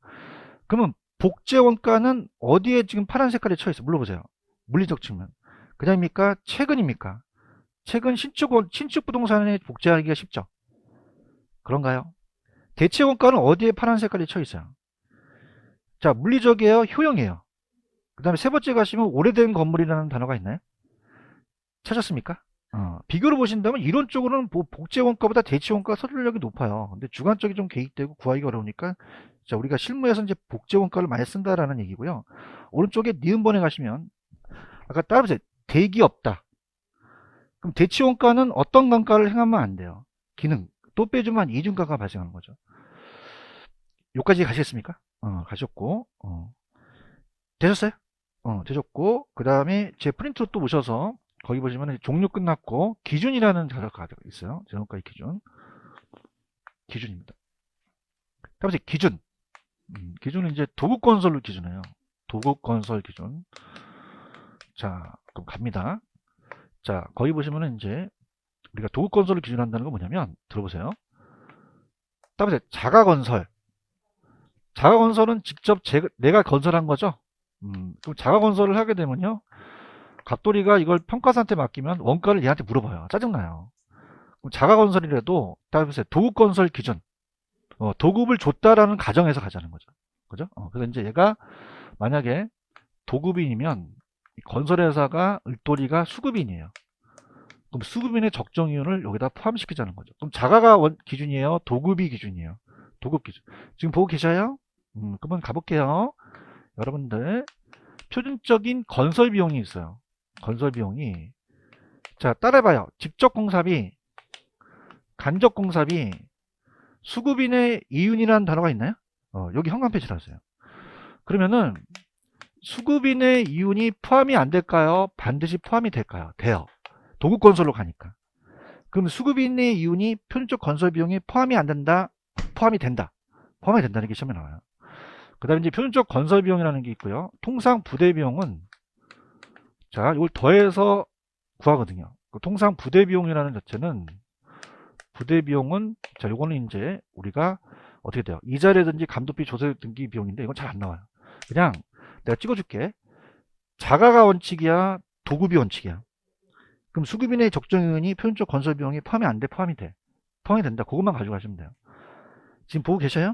그러면 복제 원가는 어디에 지금 파란 색깔이 쳐 있어? 물어보세요. 물리적 측면. 그냥입니까? 최근입니까? 최근 신축 부동산에 복제하기가 쉽죠. 그런가요? 대체 원가는 어디에 파란 색깔이 쳐 있어요? 자, 물리적이에요? 효용이에요? 그 다음에 세 번째 가시면 오래된 건물이라는 단어가 있나요? 찾았습니까? 비교를 보신다면 이론적으로는 복제 원가보다 대체 원가가 서술력이 높아요. 근데 주관적이 좀 개입되고 구하기가 어려우니까 자, 우리가 실무에서 이제 복제 원가를 많이 쓴다라는 얘기고요. 오른쪽에 니은번에 가시면 아까 따라보세요. 대기 없다. 그럼 대치 원가는 어떤 감가를 행하면 안 돼요? 기능. 또 빼주면 이중가가 발생하는 거죠. 여기까지 가시겠습니까? 가셨고, 되셨어요? 되셨고, 그 다음에 제 프린트로 또 오셔서, 거기 보시면 종류 끝났고, 기준이라는 자료가 있어요. 재원가의 기준. 기준입니다. 다음에 기준. 기준은 이제 도급건설로 기준이에요. 도급건설 기준. 자, 그럼 갑니다. 자, 거기 보시면은 이제, 우리가 도급건설을 기준한다는 건 뭐냐면, 들어보세요. 다음에 자가건설. 자가건설은 직접 내가 건설한 거죠. 그럼 자가건설을 하게 되면요. 갑돌이가 이걸 평가사한테 맡기면 원가를 얘한테 물어봐요. 짜증나요. 그럼 자가건설이라도 따라서 도급건설 기준. 도급을 줬다라는 가정에서 가자는 거죠. 그죠? 그래서 이제 얘가 만약에 도급인이면 건설회사가 을돌이가 수급인이에요. 그럼 수급인의 적정 이윤을 여기다 포함시키자는 거죠. 그럼 자가가 기준이에요? 도급이 기준이에요? 도급 기준. 지금 보고 계셔요? 그러면 가볼게요. 여러분들 표준적인 건설 비용이 있어요. 건설 비용이 자 따라해봐요. 직접 공사비, 간접 공사비, 수급인의 이윤이라는 단어가 있나요? 여기 현관 표시를 하세요. 그러면은 수급인의 이윤이 포함이 안 될까요? 반드시 포함이 될까요? 돼요. 도급 건설로 가니까. 그럼 수급인의 이윤이 표준적 건설 비용이 포함이 안 된다? 포함이 된다. 포함이 된다는 게 시험에 나와요. 그 다음에 이제 표준적 건설 비용이라는 게 있고요. 통상 부대 비용은 자, 이걸 더해서 구하거든요. 통상 부대 비용이라는 자체는 부대 비용은 자, 요거는 이제 우리가 어떻게 돼요? 이자라든지 감독비 조세 등기 비용인데 이건 잘 안 나와요. 그냥 내가 찍어줄게. 자가가 원칙이야, 도급이 원칙이야. 그럼 수급인의 적정이윤이 표준적 건설 비용이 포함이 안 돼, 포함이 돼. 포함이 된다. 그것만 가지고 가시면 돼요. 지금 보고 계셔요?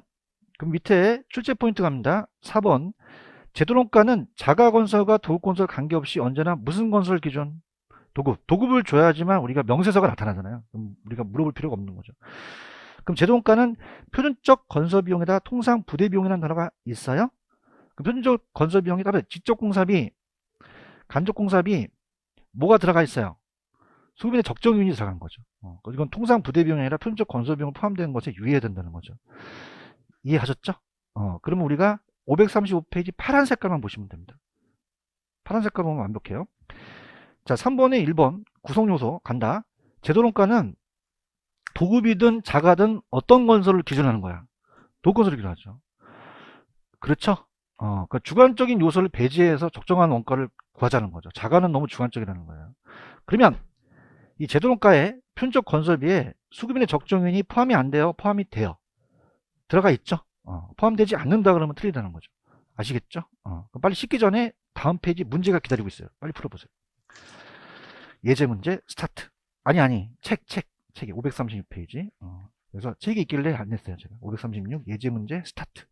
그럼 밑에 출제 포인트 갑니다. 4번. 제도론가는 자가건설과 도급건설 관계없이 언제나 무슨 건설 기준? 도급. 도급을 줘야지만 우리가 명세서가 나타나잖아요. 그럼 우리가 물어볼 필요가 없는 거죠. 그럼 제도론가는 표준적 건설 비용에다 통상 부대 비용이라는 단어가 있어요? 그럼 표준적 건설 비용이 따로 직접 공사비, 간접 공사비 뭐가 들어가 있어요? 수급인의 적정 이윤이 들어간 거죠. 이건 통상 부대 비용이 아니라 표준적 건설 비용 포함되는 것에 유의해야 된다는 거죠. 이해하셨죠? 그러면 우리가 535페이지 파란 색깔만 보시면 됩니다. 파란 색깔 보면 완벽해요. 자, 3번에 1번 구성요소 간다. 제도론가는 도급이든 자가든 어떤 건설을 기준하는 거야? 도급건설을 기준하죠. 그렇죠? 그러니까 주관적인 요소를 배제해서 적정한 원가를 구하자는 거죠. 자가는 너무 주관적이라는 거예요. 그러면 이 제도론가에 표준적 건설비에 수급인의 적정인이 포함이 안 돼요? 포함이 돼요? 들어가 있죠? 포함되지 않는다 그러면 틀리다는 거죠. 아시겠죠? 그럼 빨리 씻기 전에 다음 페이지 문제가 기다리고 있어요. 빨리 풀어보세요. 예제 문제 스타트. 아니 책이 536페이지. 그래서 책이 있길래 안 냈어요. 제가 536 예제 문제 스타트.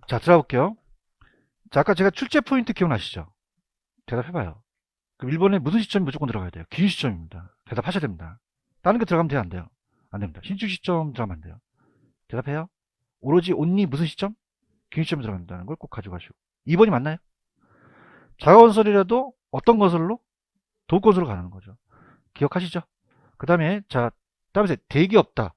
자, 들어가 볼게요. 자, 아까 제가 출제 포인트 기억나시죠? 대답해봐요. 그럼 1번에 무슨 시점이 무조건 들어가야 돼요? 긴 시점입니다. 대답하셔야 됩니다. 다른 게 들어가면 돼요? 안 돼요? 안 됩니다. 신축 시점 들어가면 안 돼요. 대답해요. 오로지 온리 무슨 시점? 긴 시점이 들어간다는 걸 꼭 가져가시고. 2번이 맞나요? 자가건설이라도 어떤 건설로? 도건설로 가는 거죠. 기억하시죠? 그 다음에 자, 다음에 대기 없다.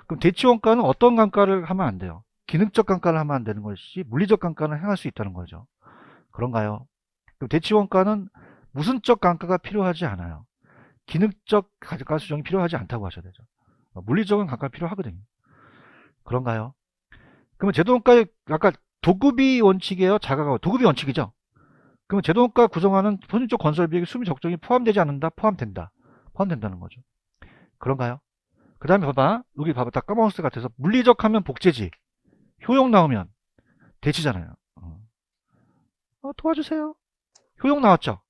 그럼 대치원가는 어떤 감가를 하면 안 돼요? 기능적 감가를 하면 안 되는 것이지 물리적 감가는 행할 수 있다는 거죠. 그런가요? 그럼 대치원가는 무슨적 감가가 필요하지 않아요. 기능적 가가 수정이 필요하지 않다고 하셔야 되죠. 물리적인 감가가 필요하거든요. 그런가요? 그러면 제도원가의 아까 도급이 원칙이에요? 자가가 도급이 원칙이죠? 그러면 제도원가 구성하는 표준적 건설비에 수미 적정이 포함되지 않는다? 포함된다. 포함된다는 거죠. 그런가요? 그 다음에 봐봐. 여기 봐봐. 딱 까마우스 같아서 물리적 하면 복제지. 효용 나오면 대치잖아요. 도와주세요. 효용 나왔죠?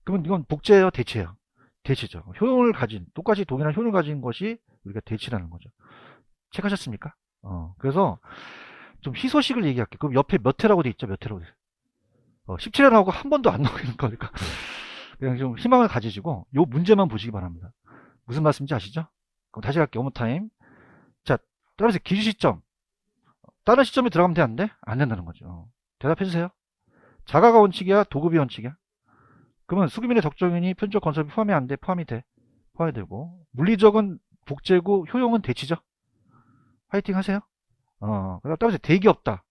그러면 이건 복제예요? 대치예요? 대치죠. 효용을 가진, 똑같이 동일한 효용을 가진 것이 우리가 대치라는 거죠. 체크하셨습니까? 그래서 좀 희소식을 얘기할게요. 그럼 옆에 몇 회라고 돼 있죠? 몇 회라고 돼 있어요? 17회 나오고 한 번도 안 나오는 거니까. 그냥 좀 희망을 가지시고 요 문제만 보시기 바랍니다. 무슨 말씀인지 아시죠? 그럼 다시 갈게요. 원모 타임. 자, 따라서 기준 시점. 다른 시점에 들어가면 돼? 안 돼? 안 된다는 거죠. 대답해주세요. 자가가 원칙이야? 도급이 원칙이야? 그러면 수급인의 적정인이 편적 건설비 포함이 안 돼? 포함이 돼? 포함이 되고. 물리적은 복제고 효용은 대치죠? 화이팅 하세요. 그 다음 따라서 대기 없다.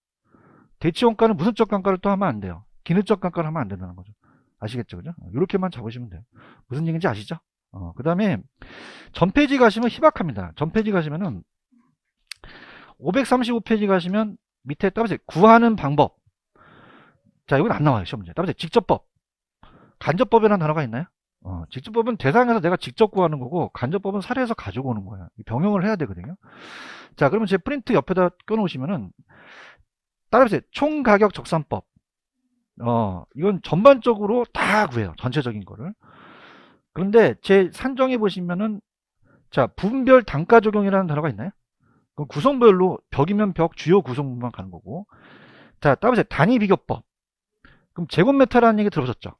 대치 원가는 무슨적 감가를 또 하면 안 돼요. 기능적 감가를 하면 안 된다는 거죠. 아시겠죠? 그죠? 이렇게만 잡으시면 돼요. 무슨 얘기인지 아시죠? 그 다음에 전 페이지 가시면 희박합니다. 전 페이지 가시면은 535페이지 가시면 밑에 따라서 구하는 방법. 자, 이건 안 나와요. 시험 문제. 따라서 직접법. 간접법이라는 단어가 있나요? 직접법은 대상에서 내가 직접 구하는 거고 간접법은 사례에서 가지고 오는 거예요. 병용을 해야 되거든요. 자, 그러면 제 프린트 옆에다 껴놓으시면은 따라서 총가격 적산법. 이건 전반적으로 다 구해요. 전체적인 거를. 그런데 제 산정해 보시면은 자, 부분별 단가 적용이라는 단어가 있나요? 그럼 구성별로 벽이면 벽 주요 구성부만 가는 거고. 자, 따라서 단위 비교법. 그럼 제곱미터라는 얘기 들어보셨죠?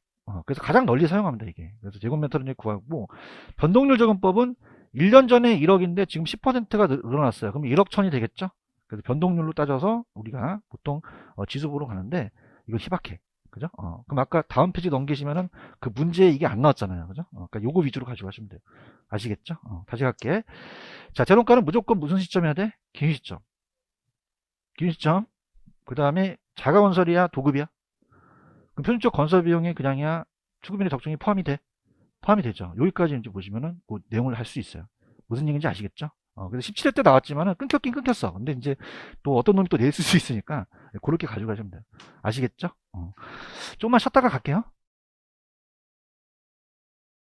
그래서 가장 널리 사용합니다, 이게. 그래서 제곱미터를 구하고, 변동률 적용법은 1년 전에 1억인데 지금 10%가 늘어났어요. 그럼 1억 천이 되겠죠? 그래서 변동률로 따져서 우리가 보통 지수보로 가는데, 이거 희박해. 그죠? 그럼 아까 다음 페이지 넘기시면은 그 문제에 이게 안 나왔잖아요. 그죠? 그러니까 요거 위주로 가져가시면 돼요. 아시겠죠? 다시 갈게. 자, 재론가는 무조건 무슨 시점해야 돼? 긴 시점. 긴 시점. 그 다음에 자가건설이야, 도급이야? 그럼 표준적 건설 비용이 그냥이야, 추구비나 적정이 포함이 돼? 포함이 되죠. 여기까지 이제 보시면은 그 내용을 할 수 있어요. 무슨 얘기인지 아시겠죠? 그래서 17회 때 나왔지만은 끊겼긴 끊겼어. 근데 이제 또 어떤 놈이 또 낼 수 있으니까 그렇게 가져가시면 돼요. 아시겠죠? 조금만 쉬었다가 갈게요.